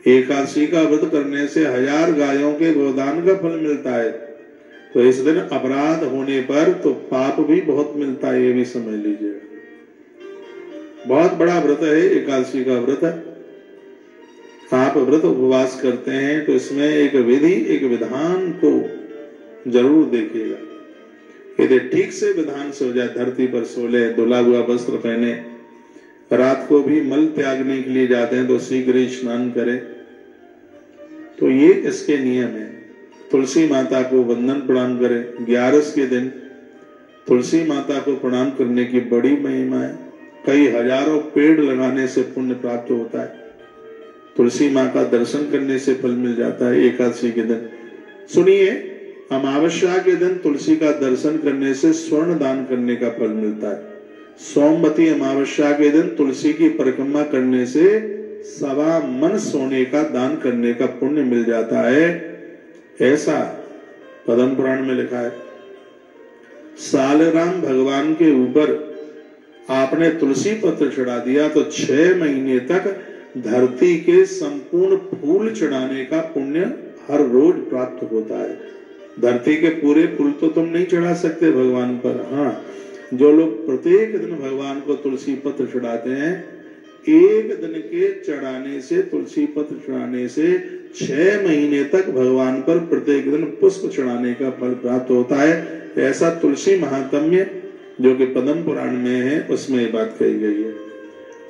एकादशी का व्रत करने से 1000 गायों के गोदान का फल मिलता है। तो इस दिन अपराध होने पर तो पाप भी बहुत मिलता है, ये भी समझ लीजिएगा। बहुत बड़ा व्रत है एकादशी का व्रत। आप व्रत उपवास करते हैं तो इसमें एक विधि, एक विधान को जरूर देखिएगा। यदि ठीक से विधान से हो जाए, धरती पर सोले, धुला हुआ वस्त्र पहने, रात को भी मल त्यागने के लिए जाते हैं तो शीघ्र ही स्नान करें, तो ये इसके नियम है। तुलसी माता को वंदन प्रणाम करें। 11 के दिन तुलसी माता को प्रणाम करने की बड़ी महिमा है। कई हजारों पेड़ लगाने से पुण्य प्राप्त होता है। तुलसी माँ का दर्शन करने से फल मिल जाता है। एकादशी के दिन सुनिए, अमावस्या के दिन तुलसी का दर्शन करने से स्वर्ण दान करने का फल मिलता है। सोमवती अमावस्या के दिन तुलसी की परिक्रमा करने से 1.25 मन सोने का दान करने का पुण्य मिल जाता है। ऐसा पद्म पुराण में लिखा है। सालराम भगवान के ऊपर आपने तुलसी पत्र चढ़ा दिया तो 6 महीने तक धरती के संपूर्ण फूल चढ़ाने का पुण्य हर रोज प्राप्त होता है। धरती के पूरे फूल तो तुम नहीं चढ़ा सकते भगवान पर। हाँ, जो लोग प्रत्येक दिन भगवान को तुलसी पत्र चढ़ाते हैं, एक दिन के चढ़ाने से, तुलसी पत्र चढ़ाने से 6 महीने तक भगवान पर प्रत्येक दिन पुष्प चढ़ाने का फल प्राप्त होता है। ऐसा तुलसी महात्म्य जो कि पद्म पुराण में है, उसमें ये बात कही गई है।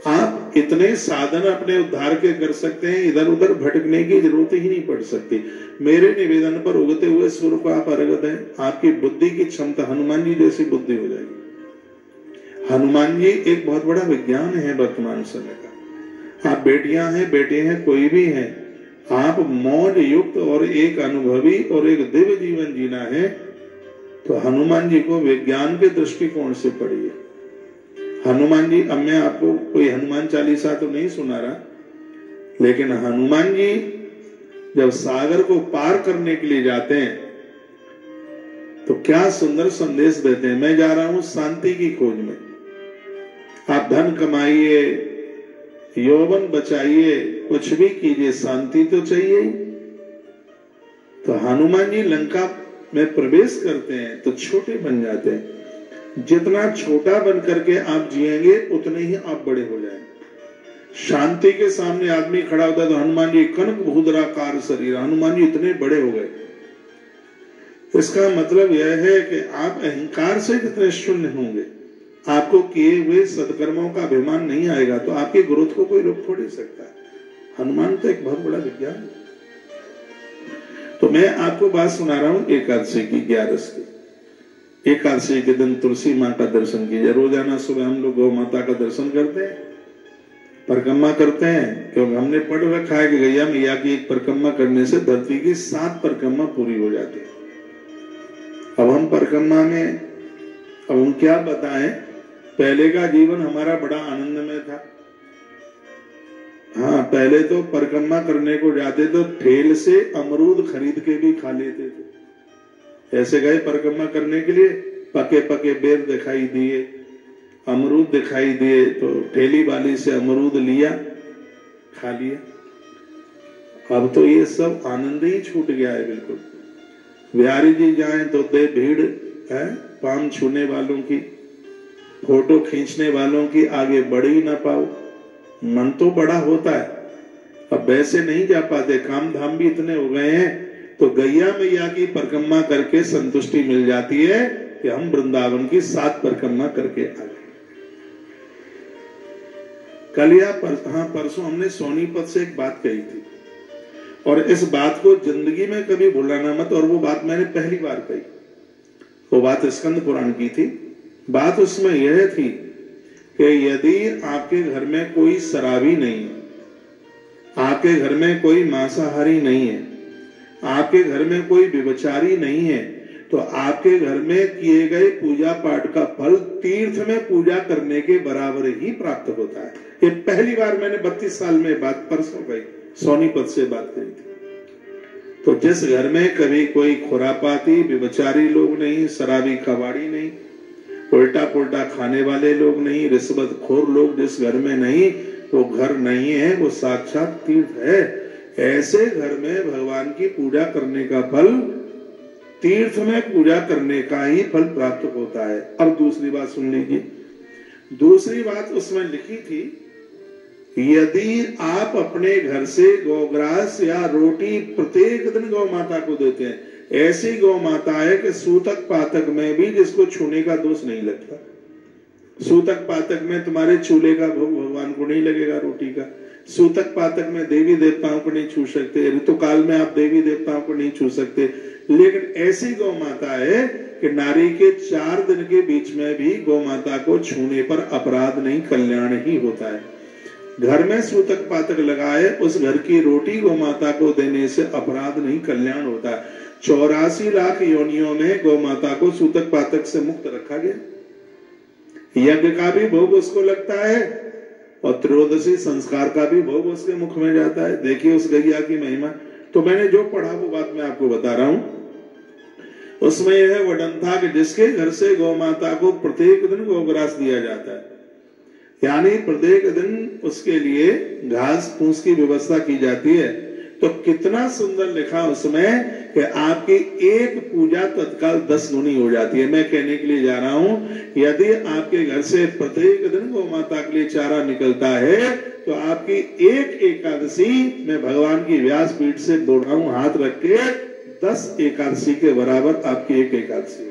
आप इतने साधन अपने उद्धार के कर सकते हैं, इधर उधर भटकने की जरूरत ही नहीं पड़ सकती। मेरे निवेदन पर उगते हुए सूर्य को आप अर्घ दें, आपकी बुद्धि की क्षमता हनुमान जी जैसी बुद्धि हो जाएगी। हनुमान जी एक बहुत बड़ा विज्ञान है वर्तमान समय का। आप बेटियां हैं, बेटे हैं, कोई भी हैं, आप मौज युक्त और एक अनुभवी और एक दिव्य जीवन जीना है तो हनुमान जी को विज्ञान के दृष्टिकोण से पढ़िए। हनुमान जी, अब मैं आपको कोई हनुमान चालीसा तो नहीं सुना रहा, लेकिन हनुमान जी जब सागर को पार करने के लिए जाते हैं तो क्या सुंदर संदेश देते हैं। मैं जा रहा हूं शांति की खोज में, आप धन कमाइए, यौवन बचाइए, कुछ भी कीजिए, शांति तो चाहिए ही। तो हनुमान जी लंका में प्रवेश करते हैं तो छोटे बन जाते हैं। जितना छोटा बन करके आप जिएंगे उतने ही आप बड़े हो जाएंगे। शांति के सामने आदमी खड़ा होता है तो हनुमान जी कनक भूद्राकार शरीर, हनुमान जी इतने बड़े हो गए। इसका मतलब यह है कि आप अहंकार से जितने शून्य होंगे, आपको किए हुए सत्कर्मों का अभिमान नहीं आएगा, तो आपकी ग्रोथ को कोई रोक थोड़ी सकता है। हनुमान तो एक बहुत बड़ा विज्ञान है। तो मैं आपको बात सुना रहा हूं एकादशी की, 11 की। एकादशी के दिन तुलसी माँ का दर्शन कीजिए। रोजाना सुबह हम लोग गौ माता का दर्शन करते हैं, परिक्रमा करते हैं, क्योंकि हमने पढ़ रखा है कि गैया मैया की एक परिक्रमा करने से धरती की 7 परिक्रमा पूरी हो जाती है। अब हम परिक्रमा में, अब हम क्या बताएं, पहले का जीवन हमारा बड़ा आनंदमय था। हाँ, पहले तो परिक्रमा करने को जाते तो ठेल से अमरूद खरीद के भी खा लेते थे। ऐसे गए परिक्रमा करने के लिए, पके पके बेर दिखाई दिए, अमरूद दिखाई दिए, तो ठेली वाली से अमरूद लिया, खा लिया। अब तो ये सब आनंद ही छूट गया है बिल्कुल। बिहारी जी जाएं तो दे भीड़ है, पाम छूने वालों की, फोटो खींचने वालों की आगे बढ़ ही ना पाओ। मन तो बड़ा होता है, अब वैसे नहीं जा पाते, काम धाम भी इतने हो गए हैं। तो गैया मैया की परिक्रमा करके संतुष्टि मिल जाती है कि हम वृंदावन की 7 परिक्रमा करके आ गए। कल या परसों हमने सोनीपत से एक बात कही थी, और इस बात को जिंदगी में कभी भुलाना मत। और वो बात मैंने पहली बार कही, वो बात स्कंद पुराण की थी। बात उसमें यह थी कि यदि आपके घर में कोई शराबी नहीं है, आपके घर में कोई मांसाहारी नहीं है, आपके घर में कोई व्यभिचारी नहीं है, तो आपके घर में किए गए पूजा पाठ का फल तीर्थ में पूजा करने के बराबर ही प्राप्त होता है। ये पहली बार मैंने 32 साल में बात परसों गई सोनीपत से बात करी थी। तो जिस घर में कभी कोई खुरापाती व्यभिचारी लोग नहीं, शराबी कबाड़ी नहीं, उल्टा पुल्टा खाने वाले लोग नहीं, रिश्वतखोर लोग जिस घर में नहीं, वो घर नहीं है, वो साक्षात तीर्थ है। ऐसे घर में भगवान की पूजा करने का फल तीर्थ में पूजा करने का ही फल प्राप्त होता है। अब दूसरी बात सुन लीजिए। दूसरी बात उसमें लिखी थी, यदि आप अपने घर से गौग्रास या रोटी प्रत्येक दिन गौ माता को देते हैं, ऐसी गौ माता है कि सूतक पातक में भी जिसको छूने का दोष नहीं लगता। सूतक पातक में तुम्हारे चूल्हे का भोग भगवान को नहीं लगेगा, रोटी का। सूतक पातक में देवी देवताओं को नहीं छू सकते, ऋतुकाल में आप देवी देवताओं को नहीं छू सकते। लेकिन ऐसी गौ माता है कि नारी के 4 दिन के बीच में भी गौ माता को छूने पर अपराध नहीं, कल्याण ही होता है। घर में सूतक पातक लगाए, उस घर की रोटी गौ माता को देने से अपराध नहीं, कल्याण होता है। 84 लाख योनियों में गौ माता को सूतक पातक से मुक्त रखा गया। यज्ञ का भी भोग उसको लगता है और त्रयोदशी संस्कार का भी भोग उसके मुख में जाता है। देखिए उस गैया की महिमा। तो मैंने जो पढ़ा वो बात मैं आपको बता रहा हूं। उसमें यह वर्णन था कि जिसके घर से गौ माता को प्रत्येक दिन गौग्रास दिया जाता है, यानी प्रत्येक दिन उसके लिए घास फूस की व्यवस्था की जाती है, तो कितना सुंदर लिखा उसमें कि आपकी एक पूजा तत्काल 10 गुनी हो जाती है। मैं कहने के लिए जा रहा हूं, यदि आपके घर से प्रत्येक दिन गौ माता के लिए चारा निकलता है तो आपकी एक एकादशी में भगवान की व्यास पीठ से बोल रहा हूं हाथ रख के 10 एकादशी के बराबर आपकी एक एकादशी।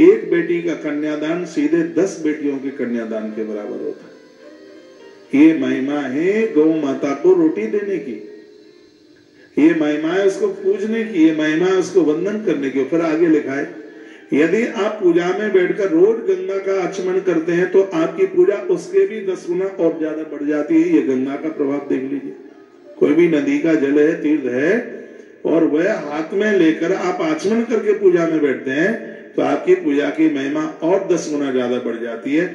एक बेटी का कन्यादान सीधे 10 बेटियों के कन्यादान के बराबर होता है। ये महिमा है गौ माता को रोटी देने की, ये महिमा है उसको पूजने की, ये महिमा है उसको वंदन करने की। फिर आगे लिखा है, यदि आप पूजा में बैठकर रोज गंगा का आचमन करते हैं तो आपकी पूजा उसके भी 10 गुना और ज्यादा बढ़ जाती है। ये गंगा का प्रभाव देख लीजिए। कोई भी नदी का जल है, तीर्थ है, और वह हाथ में लेकर आप आचमन करके पूजा में बैठते हैं तो आपकी पूजा की महिमा और 10 गुना ज्यादा बढ़ जाती है।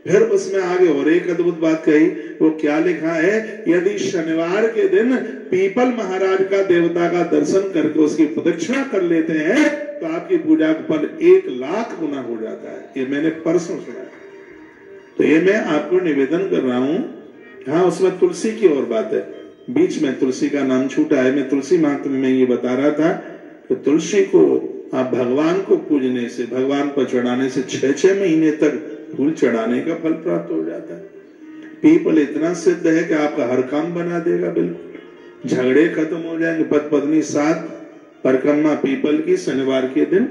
फिर उसमें आगे और एक अद्भुत बात कही, वो क्या लिखा है, यदि शनिवार के दिन पीपल महाराज का देवता का दर्शन करके उसकी प्रदक्षिणा कर लेते हैं तो आपकी पूजा का फल 1 लाख गुना हो जाता है। ये मैंने परसों सुना। तो ये मैं आपको निवेदन कर रहा हूं। हाँ, उसमें तुलसी की और बात है, बीच में तुलसी का नाम छूटा है। मैं तुलसी महात्म्य में ये बता रहा था कि तुलसी को आप भगवान को पूजने से, भगवान पर चढ़ाने से 6-6 महीने तक फूल चढ़ाने का फल प्राप्त हो जाता है। पीपल इतना सिद्ध है कि आपका हर काम बना देगा, बिल्कुल झगड़े खत्म हो जाएंगे। पति पत्नी साथ परिक्रमा पीपल की शनिवार के दिन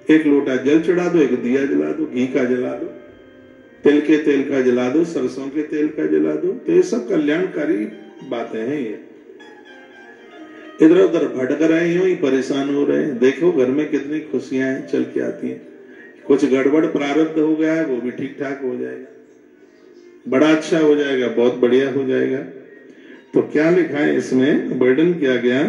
1 लोटा जल चढ़ा दो, 1 दिया जला दो, घी का जला दो, तिल के तेल का जला दो, सरसों के तेल का जला दो। तो ये सब कल्याणकारी बातें हैं। ये इधर उधर भटक रहे हो, परेशान हो रहे हैं, देखो घर में कितनी खुशियां हैं चल के आती हैं। कुछ गड़बड़ प्रारब्ध हो गया है, वो भी ठीक ठाक हो जाएगा, बड़ा अच्छा हो जाएगा, बहुत बढ़िया हो जाएगा। तो क्या लिखा है इसमें, वर्णन किया गया,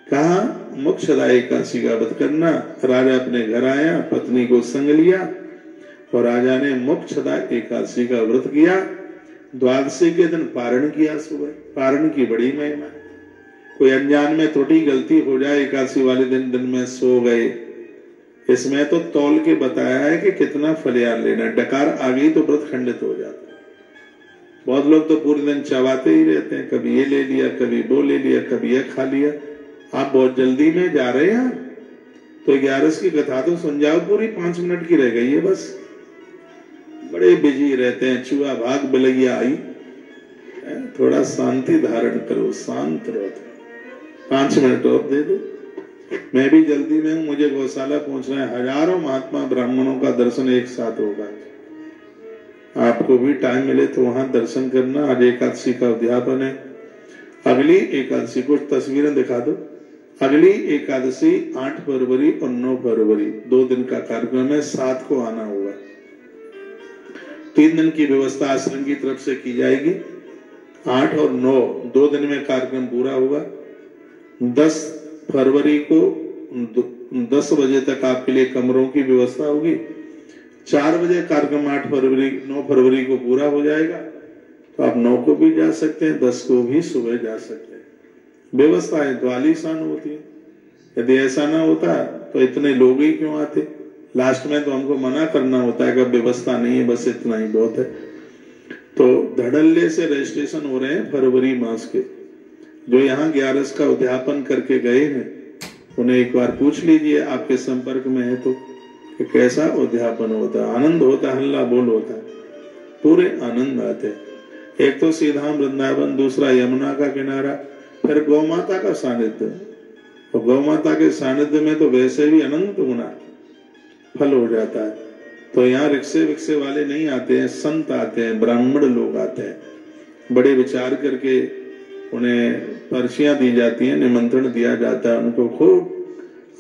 कहा मोक्षदा एकादशी का व्रत करना। राजा अपने घर आया, पत्नी को संग लिया और राजा ने मोक्षदा एकादशी का व्रत किया। द्वादशी के दिन पारण किया सुबह। पारण की बड़ी महिमा। कोई अनजान में त्रुटि गलती हो जाए, एकादशी वाले दिन में सो गए, इसमें तो तौल के बताया है कि कितना फलियार लेना। डकार आ गई तो व्रत खंडित हो जाता है। बहुत लोग तो पूरे दिन चबाते ही रहते हैं, कभी ये ले लिया, कभी वो ले लिया, कभी ये खा लिया। आप बहुत जल्दी में जा रहे हैं तो 11 की कथा तो सुन जाओ, पूरी 5 मिनट की रह गई है बस। बड़े बिजी रहते हैं, चूहा भाग बिलैया आई। थोड़ा शांति धारण करो, शांत रहो, 5 मिनट और दे दो। मैं भी जल्दी में हूं, मुझे गौशाला पहुंचना है। हजारों महात्मा ब्राह्मणों का दर्शन एक साथ होगा। आपको भी टाइम मिले तो वहां दर्शन करना। आज एकादशी का उद्यापन है। अगली एकादशी कुछ तस्वीरें दिखा दो। अगली एकादशी 8 फरवरी और 9 फरवरी 2 दिन का कार्यक्रम है। 7 को आना होगा। 3 दिन की व्यवस्था आश्रम की तरफ से की जाएगी। 8 और 9 2 दिन में कार्यक्रम पूरा होगा। 10 फरवरी को 10 बजे तक आपके लिए कमरों की व्यवस्था होगी। 4 बजे कार्यक्रम 9 फरवरी को पूरा हो जाएगा। तो आप 9 को भी जा सकते हैं, 10 को भी सुबह जा सकते हैं। व्यवस्थाएं तो आलीशान होती है। यदि ऐसा ना होता तो इतने लोग ही क्यों आते। लास्ट में तो हमको मना करना होता है कि व्यवस्था नहीं है, बस इतना ही बहुत है। तो धड़ल्ले से रजिस्ट्रेशन हो रहे हैं फरवरी मास के। जो यहाँ 11 का उद्यापन करके गए हैं उन्हें एक बार पूछ लीजिए, आपके संपर्क में है तो, कि कैसा उद्यापन होता है। आनंद होता है, हल्ला बोल होता है, पूरे आनंद आते हैं। एक तो सीधा वृंदावन, दूसरा यमुना का किनारा, फिर गौ माता का सानिध्य। तो गौ माता के सानिध्य में तो वैसे भी अनंत गुना फल हो जाता है। तो यहाँ रिक्शे विक्से वाले नहीं आते हैं, संत आते हैं, ब्राह्मण लोग आते हैं, बड़े विचार करके उन्हें पर्चियां दी जाती हैं, निमंत्रण दिया जाता है, उनको खूब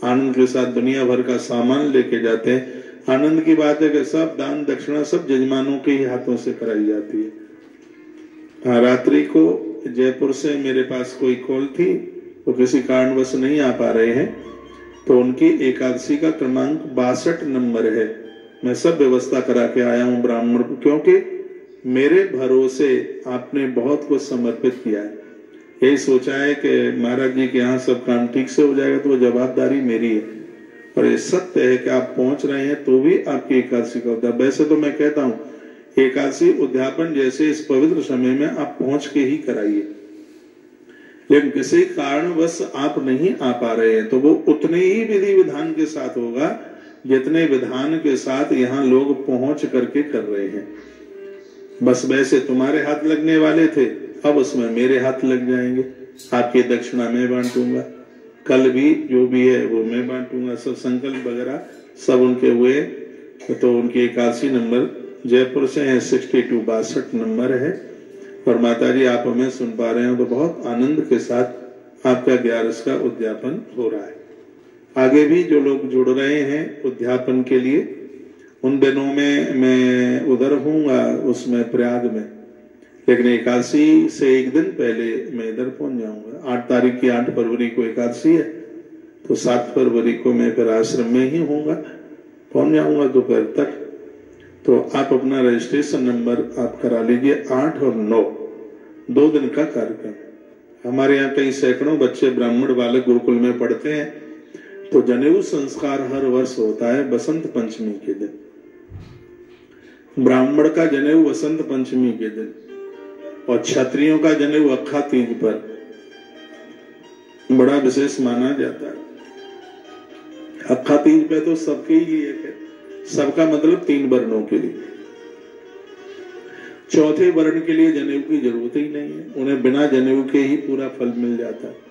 आनंद के साथ दुनिया भर का सामान लेके जाते हैं। आनंद की बात है कि सब दान दक्षिणा सब जजमानों के ही हाथों से कराई जाती है। हाँ, रात्रि को जयपुर से मेरे पास कोई कॉल थी, वो किसी कारणवश नहीं आ पा रहे हैं, तो उनकी एकादशी का क्रमांक 62 नंबर है। मैं सब व्यवस्था करा के आया हूँ ब्राह्मण को, क्योंकि मेरे भरोसे आपने बहुत कुछ समर्पित किया है। यही सोचा है कि महाराज जी के यहाँ सब काम ठीक से हो जाएगा, तो वो जवाबदारी मेरी है। और ये सत्य है कि आप पहुंच रहे हैं तो भी आपकी एकादशी का उद्यापन। वैसे तो मैं कहता हूँ एकादशी उद्यापन जैसे इस पवित्र समय में आप पहुंच के ही कराइए, लेकिन किसी कारणवश आप नहीं आ पा रहे हैं तो वो उतने ही विधि विधान के साथ होगा जितने विधान के साथ यहाँ लोग पहुंच करके कर रहे हैं। बस वैसे तुम्हारे हाथ लगने वाले थे, अब उसमें मेरे हाथ लग जाएंगे। आपकी दक्षिणा मैं बांटूंगा, कल भी जो भी है वो मैं बांटूंगा, सब संकल्प वगैरह सब उनके हुए। तो उनकी एकादशी नंबर जयपुर से है 62 नंबर है। और माता जी आप हमें सुन पा रहे हो तो बहुत आनंद के साथ आपका 11 का उद्यापन हो रहा है। आगे भी जो लोग जुड़ रहे हैं उद्यापन के लिए, उन दिनों में मैं उधर हूँगा, उसमें प्रयाग में, लेकिन एकादशी से एक दिन पहले मैं इधर पहुंच जाऊंगा। 8 तारीख की 8 फरवरी को एकादशी है, तो 7 फरवरी को मैं फिर आश्रम में ही हूँगा, पहुंच जाऊंगा दोपहर तक। तो आप अपना रजिस्ट्रेशन नंबर आप करा लीजिए। 8 और 9 2 दिन का कार्यक्रम। हमारे यहाँ कई सैकड़ों बच्चे ब्राह्मण बालक गुरुकुल में पढ़ते हैं। तो जनेऊ संस्कार हर वर्ष होता है बसंत पंचमी के दिन। ब्राह्मण का जनेऊ बसंत पंचमी के दिन और क्षत्रियों का जनेऊ अक्खा तीज पर बड़ा विशेष माना जाता है। अक्खा तीज पे तो सबके ही लिए है, सबका मतलब 3 वर्णों के लिए। चौथे वर्ण के लिए जनेऊ की जरूरत ही नहीं है, उन्हें बिना जनेऊ के ही पूरा फल मिल जाता है।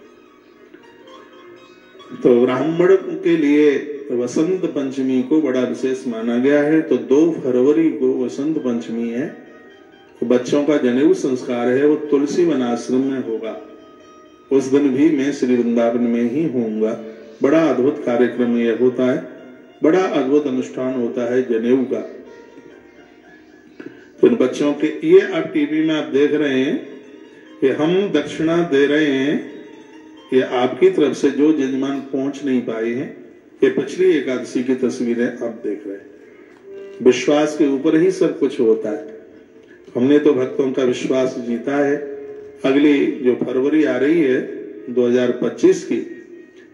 तो ब्राह्मण के लिए वसंत पंचमी को बड़ा विशेष माना गया है। तो 2 फरवरी को वसंत पंचमी है। तो बच्चों का जनेऊ संस्कार है वो तुलसी वन आश्रम में होगा। उस दिन भी मैं श्री वृंदावन में ही होऊंगा। बड़ा अद्भुत कार्यक्रम यह होता है, बड़ा अद्भुत अनुष्ठान होता है जनेऊ का। तो बच्चों के ये आप टीवी में आप देख रहे हैं कि हम दक्षिणा दे रहे हैं, ये आपकी तरफ से जो जजमान पहुंच नहीं पाए हैं, ये पिछली एकादशी की तस्वीरें आप देख रहे हैं। विश्वास के ऊपर ही सब कुछ होता है। हमने तो भक्तों का विश्वास जीता है। अगली जो फरवरी आ रही है 2025 की,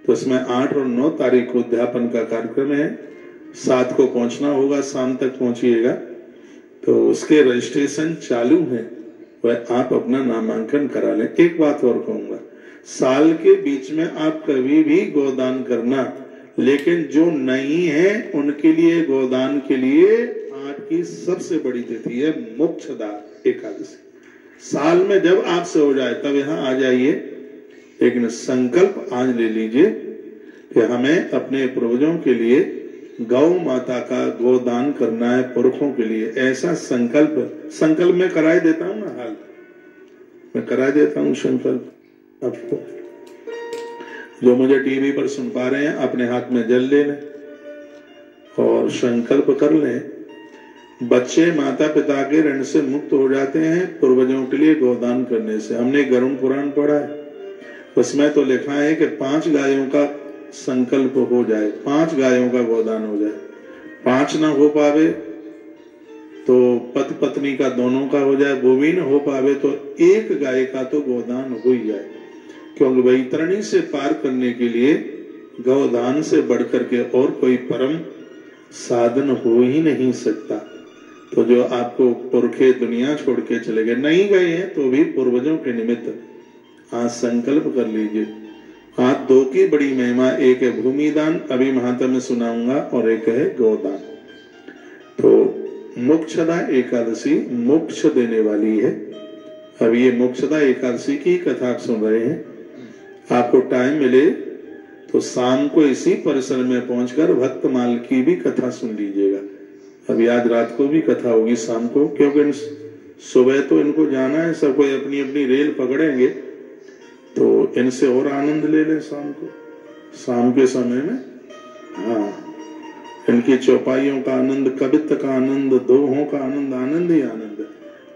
तो इसमें 8 और 9 तारीख को उद्यापन का कार्यक्रम है। 7 को पहुंचना होगा, शाम तक पहुंचिएगा। तो उसके रजिस्ट्रेशन चालू है, वह आप अपना नामांकन करा लें। एक बात और कहूंगा, साल के बीच में आप कभी भी गोदान करना, लेकिन जो नहीं है उनके लिए गोदान के लिए आज की सबसे बड़ी तिथि है मोक्षदा एकादशी। साल में जब आपसे हो जाए तब यहाँ आ जाइए, लेकिन संकल्प आज ले लीजिए कि हमें अपने पूर्वजों के लिए गौ माता का गोदान करना है, पुरखों के लिए। ऐसा संकल्प मैं कराए देता हूँ ना, हाल मैं कराए देता हूँ संकल्प आपको। जो मुझे टीवी पर सुन पा रहे हैं अपने हाथ में जल ले लें और संकल्प कर लें। बच्चे माता पिता के ऋण से मुक्त हो जाते हैं पूर्वजों के लिए गोदान करने से। हमने गरुड़ पुराण पढ़ा है, उसमें तो लिखा है कि 5 गायों का संकल्प हो जाए, 5 गायों का गोदान हो जाए। 5 ना हो पावे तो पति पत्नी का दोनों का हो जाए, वो भी ना हो पावे तो 1 गाय का तो गोदान हो ही जाए। क्योंकि वैतरणी से पार करने के लिए गौदान से बढ़कर के और कोई परम साधन हो ही नहीं सकता। तो जो आपको पुरखे दुनिया छोड़ के चले गए, नहीं गए हैं तो भी पूर्वजों के निमित्त आज संकल्प कर लीजिए। आज दो की बड़ी महिमा, एक है भूमि दान, अभी महात्म्य में सुनाऊंगा, और एक है गोदान। तो मोक्षदा एकादशी मोक्ष देने वाली है। अब ये मोक्षदा एकादशी की कथा आप सुन रहे हैं। आपको टाइम मिले तो शाम को इसी परिसर में पहुंचकर भक्तमाल की भी कथा सुन लीजिएगा। अभी आज रात को भी कथा होगी शाम को, क्योंकि सुबह तो इनको जाना है, सब कोई अपनी अपनी रेल पकड़ेंगे, तो इनसे और आनंद ले लें शाम को, शाम के समय में। हाँ, इनकी चौपाइयों का आनंद, कवित्व का आनंद, दोहों का आनंद, आनंद ही आनंद।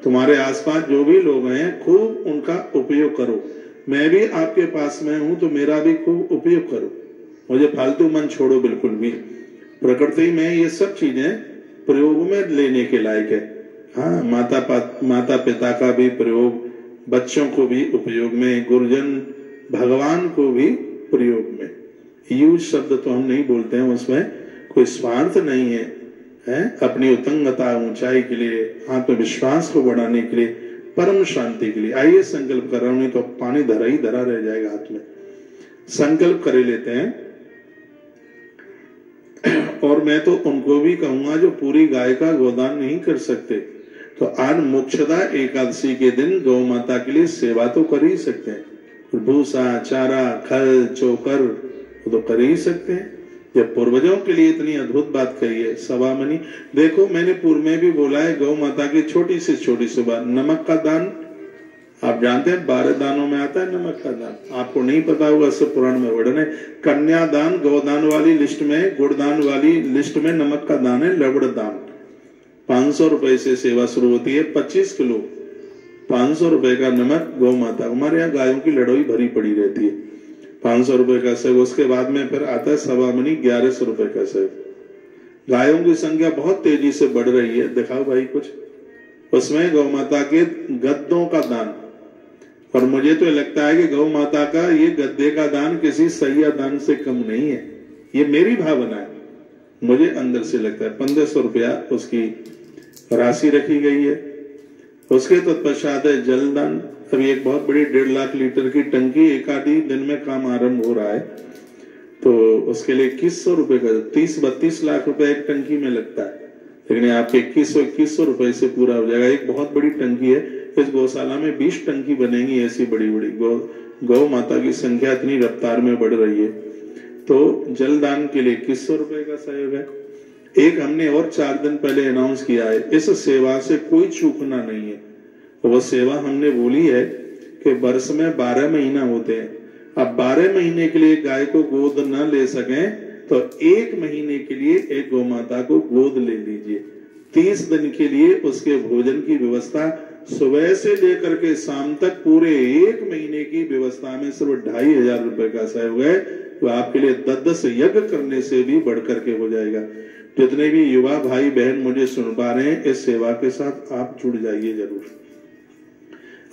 तुम्हारे आसपास जो भी लोग हैं खूब उनका उपयोग करो। मैं भी आपके पास में हूं तो मेरा भी खूब उपयोग करो। मुझे फालतू मन छोड़ो बिल्कुल भी। प्रकृति में ये सब चीजें प्रयोग में लेने के लायक है। हाँ, माता पिता का भी प्रयोग, बच्चों को भी उपयोग में, गुरुजन भगवान को भी प्रयोग में। यूज शब्द तो हम नहीं बोलते हैं, उसमें कोई स्वार्थ नहीं है, अपनी उतंगता ऊंचाई के लिए, आत्मविश्वास को बढ़ाने के लिए, परम शांति के लिए। आइए संकल्प कर रहा हूं, नहीं तो पानी धरा ही धरा रह जाएगा हाथ में। संकल्प कर लेते हैं। और मैं तो उनको भी कहूंगा जो पूरी गाय का गोदान नहीं कर सकते, तो आज मोक्षदा एकादशी के दिन गौ माता के लिए सेवा तो कर ही सकते हैं। भूसा, चारा, खल, चोकर तो कर ही सकते हैं। जब पूर्वजों के लिए इतनी अद्भुत बात कही है, सवा मनी। देखो, मैंने पूर्व में भी बोला है, गौ माता की छोटी से छोटी सी बात, नमक का दान। आप जानते हैं 12 दानों में आता है नमक का दान। आपको नहीं पता होगा, सब पुराण में वर्णन है। कन्यादान गौदान वाली लिस्ट में, गुड़दान वाली लिस्ट में नमक का दान है लवड़ दान। 500 रुपए से सेवा शुरू होती है। 25 किलो 500 रुपए का नमक गौ माता। हमारे यहाँ गायों की लड़ोई भरी पड़ी रहती है। 500 रुपए का सेव। उसके बाद में फिर आता है सवा मनी 1100 रुपए का सेव। गायों की संख्या बहुत तेजी से बढ़ रही है। दिखाओ भाई कुछ, उसमें गौ माता के गद्दों का दान। और मुझे तो लगता है कि गौ माता का ये गद्दे का दान किसी सैया दान से कम नहीं है। ये मेरी भावना है, मुझे अंदर से लगता है। 1500 रुपया उसकी राशि रखी गई है। उसके तत्पश्चात है जलदान। अभी एक बहुत बड़ी 1.5 लाख लीटर की टंकी एक आधी दिन में काम आरंभ हो रहा है, तो उसके लिए 2100 रुपए का 30-32 लाख रुपए एक टंकी में लगता है। लेकिन आपके 2100 रुपए से पूरा हो जाएगा। एक बहुत बड़ी टंकी है। इस गौशाला में 20 टंकी बनेंगी, ऐसी बड़ी बड़ी। गौ माता की संख्या इतनी रफ्तार में बढ़ रही है। तो जलदान के लिए 2100 रुपए का सहयोग है। एक हमने और 4 दिन पहले अनाउंस किया है, इस सेवा से कोई चूकना नहीं है। वो सेवा हमने बोली है कि वर्ष में 12 महीना होते हैं। अब 12 महीने के लिए गाय को गोद न ले सकें तो 1 महीने के लिए एक गौ माता को गोद ले लीजिए। 30 दिन के लिए उसके भोजन की व्यवस्था सुबह से लेकर के शाम तक पूरे 1 महीने की व्यवस्था में सिर्फ 2500 रुपए का सहयोग है। तो आपके लिए 10 यज्ञ करने से भी बढ़कर के हो जाएगा। जितने भी युवा भाई बहन मुझे सुन पा रहे हैं, इस सेवा के साथ आप जुड़ जाइए जरूर।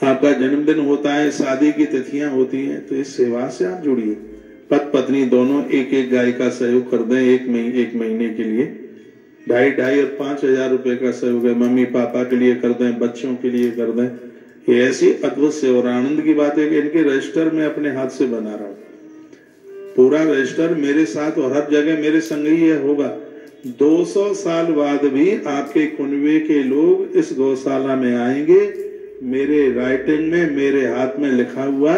आपका जन्मदिन होता है, शादी की तिथियां होती हैं, तो इस सेवा से आप जुड़िए। पति पत्नी दोनों एक गाय का सहयोग कर दें। 1 महीने के लिए 2,500 और 5,000 रुपए का सहयोग है। मम्मी पापा के लिए कर दें, बच्चों के लिए कर दें। ये ऐसी अद्भुत से और आनंद की बात है कि इनके रजिस्टर में अपने हाथ से बना रहा हूं। पूरा रजिस्टर मेरे साथ और हर जगह मेरे संग ही होगा। 200 साल बाद भी आपके कुनबे के लोग इस गौशाला में आएंगे। मेरे राइटिंग में, मेरे हाथ में लिखा हुआ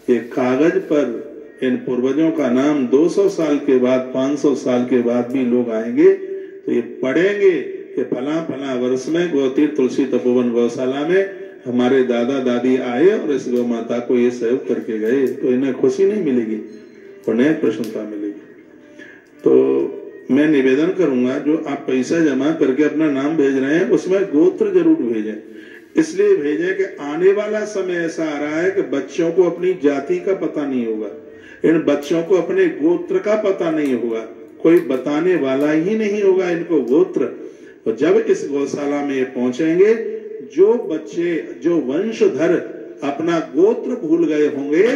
एक कागज पर इन पूर्वजों का नाम 200 साल के बाद, 500 साल के बाद भी लोग आएंगे तो ये पढ़ेंगे कि फला फला वर्ष में गौतीर्थ तुलसी तपोवन गौशाला में हमारे दादा दादी आए और इस गौ माता को ये सहयोग करके गए। तो इन्हें खुशी नहीं मिलेगी, उन्हें प्रसन्नता मिलेगी। तो मैं निवेदन करूंगा, जो आप पैसा जमा करके अपना नाम भेज रहे हैं उसमें गोत्र जरूर भेजें। इसलिए भेजें कि आने वाला समय ऐसा आ रहा है कि बच्चों को अपनी जाति का पता नहीं होगा, इन बच्चों को अपने गोत्र का पता नहीं होगा, कोई बताने वाला ही नहीं होगा इनको गोत्र। तो जब इस गौशाला में ये पहुंचेंगे, जो बच्चे, जो वंशधर अपना गोत्र भूल गए होंगे,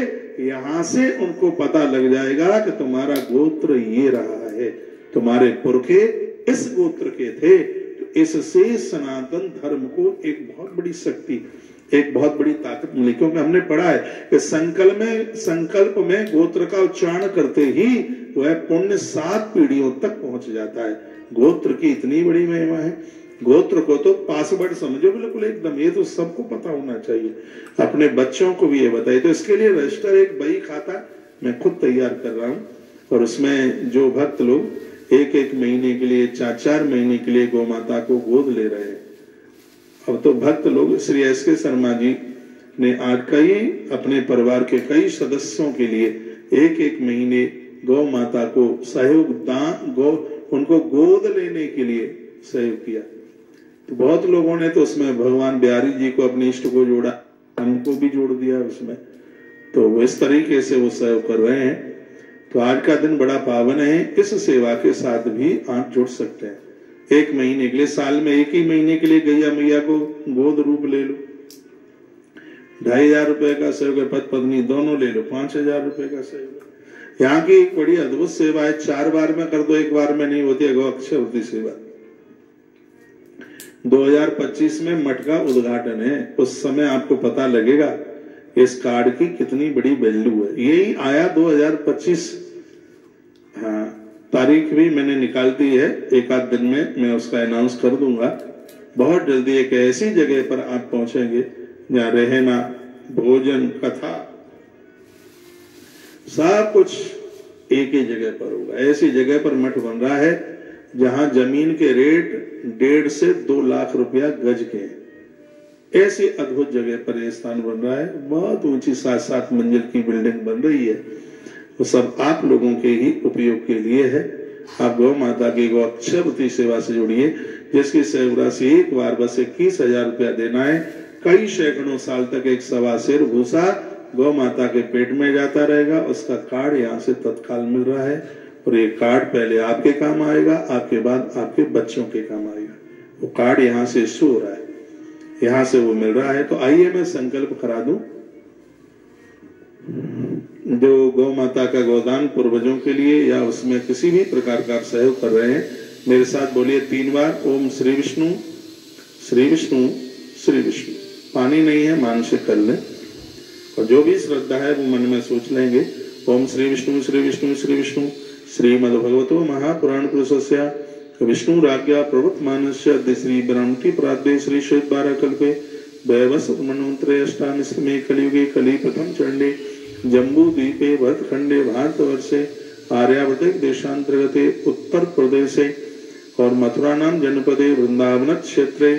यहाँ से उनको पता लग जाएगा कि तुम्हारा गोत्र ये रहा है, तुम्हारे पुरखे इस गोत्र के थे। तो इससे सनातन धर्म को एक बहुत बड़ी शक्ति, एक बहुत बड़ी ताकत मिली। क्योंकि हमने पढ़ा है कि संकल्प में गोत्र का उच्चारण करते ही वह पुण्य 7 पीढ़ियों तक पहुंच जाता है। गोत्र की इतनी बड़ी महिमा है। गोत्र को तो पासवर्ड समझो बिल्कुल एकदम, ये तो सबको पता होना चाहिए, अपने बच्चों को भी ये बताइए। तो इसके लिए रजिस्टर एक बही खाता मैं खुद तैयार कर रहा हूँ, और उसमें जो भक्त लोग 1-1 महीने के लिए 4-4 महीने के लिए गौ माता को गोद ले रहे हैं। अब तो भक्त लोग, श्री SK शर्मा जी ने आज कई अपने परिवार के कई सदस्यों के लिए 1-1 महीने गौ माता को सहयोग उनको गोद लेने के लिए सहयोग किया। तो बहुत लोगों ने तो उसमें भगवान बिहारी जी को, अपने इष्ट को जोड़ा, हमको भी जोड़ दिया उसमें। तो इस तरीके से वो सहयोग कर रहे हैं। तो आज का दिन बड़ा पावन है, इस सेवा के साथ भी आप जुड़ सकते हैं। 1 महीने के लिए, साल में 1 ही महीने के लिए गैया मैया को गोद रूप ले लो, 2500 रुपए का सहयोग है, पति पत्नी दोनों ले लो, 5000 रुपए का सहयोग। यहाँ की एक बड़ी अद्भुत सेवा है, 4 बार में कर दो, 1 बार में नहीं होती है, गौ अक्षयवती सेवा। 2025 में मठ का उद्घाटन है, उस समय आपको पता लगेगा इस कार्ड की कितनी बड़ी वैल्यू है। यही आया 2025, हाँ तारीख भी मैंने निकाल दी है, 1 आध दिन में मैं उसका अनाउंस कर दूंगा। बहुत जल्दी एक ऐसी जगह पर आप पहुंचेंगे जहाँ रहना, भोजन, कथा सब कुछ एक ही जगह पर होगा। ऐसी जगह पर मठ बन रहा है जहां जमीन के रेट 1.5 से 2 लाख रुपया गज के हैं। ऐसी अद्भुत जगह पर यह स्थान बन रहा है। बहुत ऊंची 7-7 मंजिल की बिल्डिंग बन रही है। वो सब आप लोगों के ही उपयोग के लिए है। आप गौ माता की गौ अक्षयवती सेवा से जुड़िए, जिसकी सहयोग राशि एक बार बस 21,000 रुपया देना है। कई सैकड़ों साल तक एक सवा सेर भूसा गौ माता के पेट में जाता रहेगा। उसका कार्ड यहाँ से तत्काल मिल रहा है, और ये कार्ड पहले आपके काम आएगा, आपके बाद आपके बच्चों के काम आएगा। वो कार्ड यहाँ से इश्यू हो रहा है, यहाँ से वो मिल रहा है। तो आइए मैं संकल्प करा दूं, जो गौ माता का गोदान पूर्वजों के लिए या उसमें किसी भी प्रकार का सहयोग कर रहे हैं, मेरे साथ बोलिए 3 बार, ओम श्री विष्णु श्री विष्णु श्री विष्णु। पानी नहीं है, मानसिक कर लें, और जो भी श्रद्धा है वो मन में सोच लेंगे। ओम श्री विष्णु श्री विष्णु श्री विष्णु श्रीमद्भगवतो महापुराण पुरुषस्य विष्णु राज्ञा प्रवृत्तमानस्य अद्य श्री ब्रह्मति प्राद्य श्री श्वेत 12 कल्पे वैवस्व मनोन्त्रे अष्टादशमे कलियुगे कलि प्रथम चंडे जम्बू द्वीपे भरतखंडे भारतवर्षे आर्यावर्त देशांतर्गते उत्तर प्रदेशे और मथुरा नाम जनपदे वृंदावन क्षेत्रे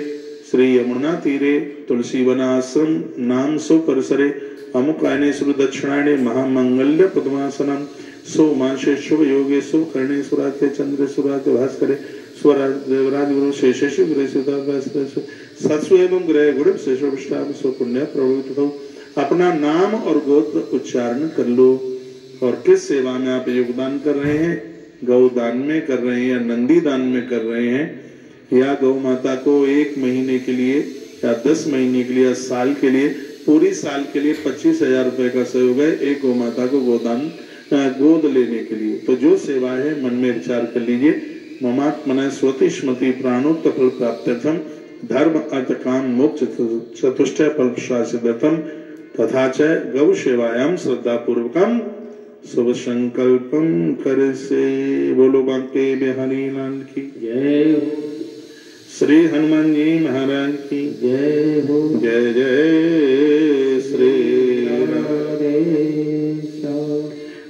श्री यमुना तीरे तुलसी वनाश्रम नाम सो परिसरे अमुकायने श्री दक्षिणायने महामंगल्य पद्मासनम सोमांशे शुभ योगे सो कर्णे सुराते चंद्र सुराते भास्करे स्वराज देवराज गुरु शेषेशु गुरु सत्सु एवं ग्रह गुरु शेषोष्टाम सो पुण्य प्रभुत। अपना नाम और गोत्र उच्चारण कर लो, और किस सेवा में आप योगदान कर रहे हैं, गौदान में कर रहे हैं या नंदी दान में कर रहे हैं, या गौ माता को 1 महीने के लिए या 10 महीने के लिए या साल के लिए, पूरी साल के लिए 25,000 रुपए का सहयोग है एक गौ माता को गोद लेने के लिए। तो जो सेवा है मन में विचार कर लीजिए। ममात्मने स्वति स्मृति प्राणोत्तर फल प्राप्त्यर्थम धर्म अर्थ काम मोक्ष चतुष्टय फल शासितम तथा च गौ सेवायाम श्रद्धा पूर्वकम शुभ संकल्पम करे से। बोलो बांके बिहारी लाल की जय हो, श्री हनुमान जी महाराज की जय हो। जय जय श्री राधे।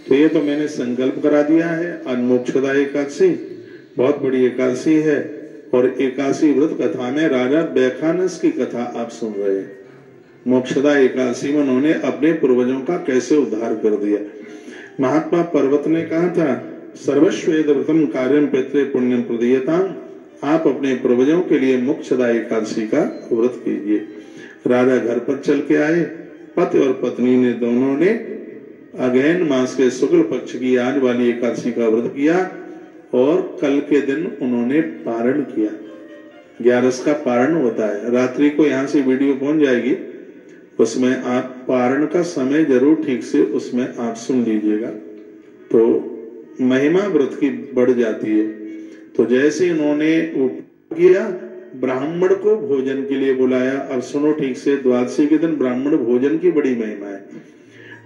तो ये तो मैंने संकल्प करा दिया है। आज मोक्षदा एकादशी बहुत बड़ी एकादशी है, और एकादशी व्रत कथा में राजा बैखानस की कथा आप सुन रहे हैं। मोक्षदा एकादशी में उन्होंने अपने पूर्वजों का कैसे उद्धार कर दिया। महात्मा पर्वत ने कहा था, सर्वस्वेद व्रतम कार्यम पितृ पुण्यम प्रदीयताम। आप अपने पूर्वजों के लिए मोक्षदा एकादशी का व्रत कीजिए। राजा घर पर चल के आए, पति और पत्नी ने दोनों ने अगहन मास के शुक्ल पक्ष की आज वाली एकादशी का व्रत किया, और कल के दिन उन्होंने पारण किया। 11 का पारण होता है। रात्रि को यहाँ से वीडियो पहुंच जाएगी, उसमें आप पारण का समय जरूर ठीक से उसमें आप सुन लीजिएगा, तो महिमा व्रत की बढ़ जाती है। तो जैसे इन्होंने किया, ब्राह्मण को भोजन के लिए बुलाया। अब सुनो ठीक से, द्वादशी के दिन ब्राह्मण भोजन की बड़ी महिमा है।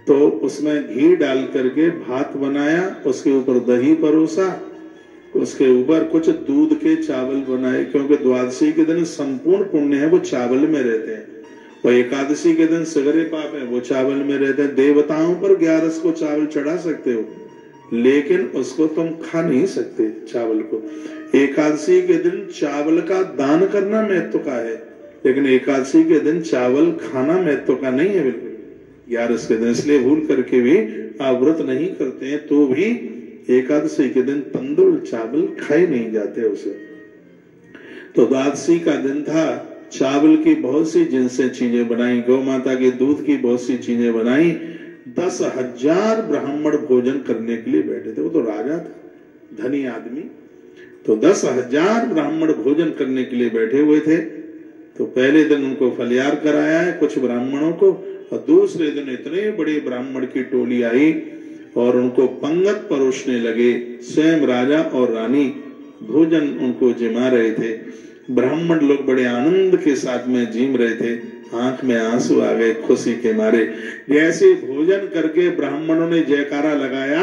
तो उसमें घी डाल करके भात बनाया, उसके ऊपर दही परोसा, उसके ऊपर कुछ दूध के चावल बनाए, क्योंकि द्वादशी के दिन संपूर्ण पुण्य है वो चावल में रहते हैं, और एकादशी के दिन सगरे पाप है वो चावल में रहते हैं। देवताओं पर 11 को चावल चढ़ा सकते हो, लेकिन उसको तुम खा नहीं सकते चावल को। एकादशी के दिन चावल का दान करना महत्व का है, लेकिन एकादशी के दिन चावल खाना महत्व का नहीं है बिल्कुल। 11 के दिन इसलिए भूल करके भी आप व्रत नहीं करते हैं, तो भी एकादशी के दिन तंदुल चावल खाए नहीं जाते उसे। तो द्वादशी का दिन था, चावल की बहुत सी जिनसे चीजें बनाई, गौ माता के दूध की बहुत सी चीजें बनाई। 10,000 ब्राह्मण भोजन करने के लिए बैठे थे। वो तो राजा था, धनी आदमी, तो 10,000 ब्राह्मण भोजन करने के लिए बैठे हुए थे। तो पहले दिन उनको फलियार कराया है कुछ ब्राह्मणों को, और दूसरे दिन इतने बड़े ब्राह्मण की टोली आई और उनको पंगत परोसने लगे। स्वयं राजा और रानी भोजन उनको जिमा रहे थे। ब्राह्मण लोग बड़े आनंद के साथ में जीम रहे थे, आंख में आंसू आ गए खुशी के मारे। जैसे भोजन करके ब्राह्मणों ने जयकारा लगाया,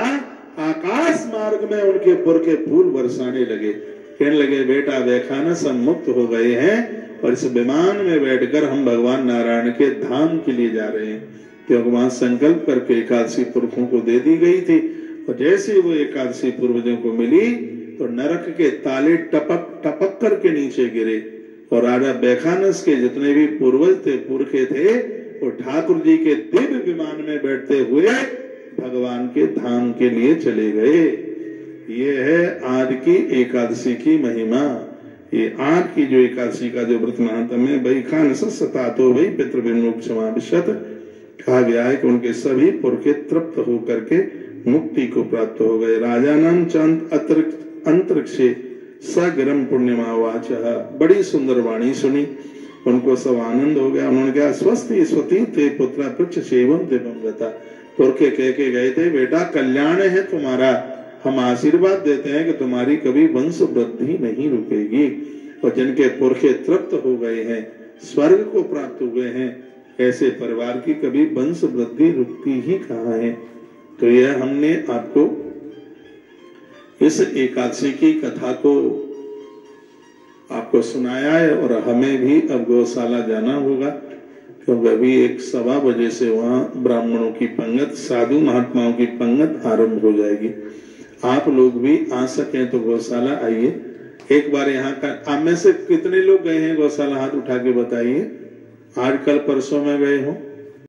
आकाश मार्ग में उनके पुर के फूल बरसाने लगे। कहने लगे, बेटा बेखाना सब मुक्त हो गए हैं, और इस विमान में बैठकर हम भगवान नारायण के धाम के लिए जा रहे हैं, क्योंकि वहां संकल्प करके एकादशी पुरखों को दे दी गई थी। और जैसे वो एकादशी पूर्वजों को मिली, तो नरक के ताले टपक टपक करके नीचे गिरे, और राजा बेखानस के जितने भी पूर्वज थे, पुरखे थे, वो ठाकुर जी के दिव्य विमान में बैठते हुए भगवान के धाम के लिए चले गए। ये है आज की एकादशी की महिमा। ये आज की जो एकादशी का जो व्रत महात्म है, बैखानस सतातो वही पितृविमुख समाविशत, कहा गया है कि उनके सभी पुरखे तृप्त होकर के मुक्ति को प्राप्त हो गए। राजा नाम चंद अंतरिक्षे सगरम पुण्यमा वाच, बड़ी सुंदर वाणी सुनी, उनको सब आनंद हो गया। उन्होंने कहा, स्वस्ति स्वती ते पुत्र पृक्ष सेवम देवम गता। पुरखे कह के गए थे, बेटा कल्याण है तुम्हारा, हम आशीर्वाद देते हैं कि तुम्हारी कभी वंश वृद्धि नहीं रुकेगी। और जिनके पुरखे तृप्त हो गए हैं, स्वर्ग को प्राप्त हुए हैं, ऐसे परिवार की कभी वंश वृद्धि रुकती ही कहाँ है। तो यह हमने आपको इस एकादशी की कथा को आपको सुनाया है। और हमें भी अब गौशाला जाना होगा, क्योंकि अभी 1-1:15 बजे से वहां ब्राह्मणों की पंगत, साधु महात्माओं की पंगत आरंभ हो जाएगी। आप लोग भी आ सकें तो गौशाला आइए एक बार। यहाँ का आप में से कितने लोग गए हैं गौशाला? हाथ उठा के बताइए। आज कल परसों में गए हो?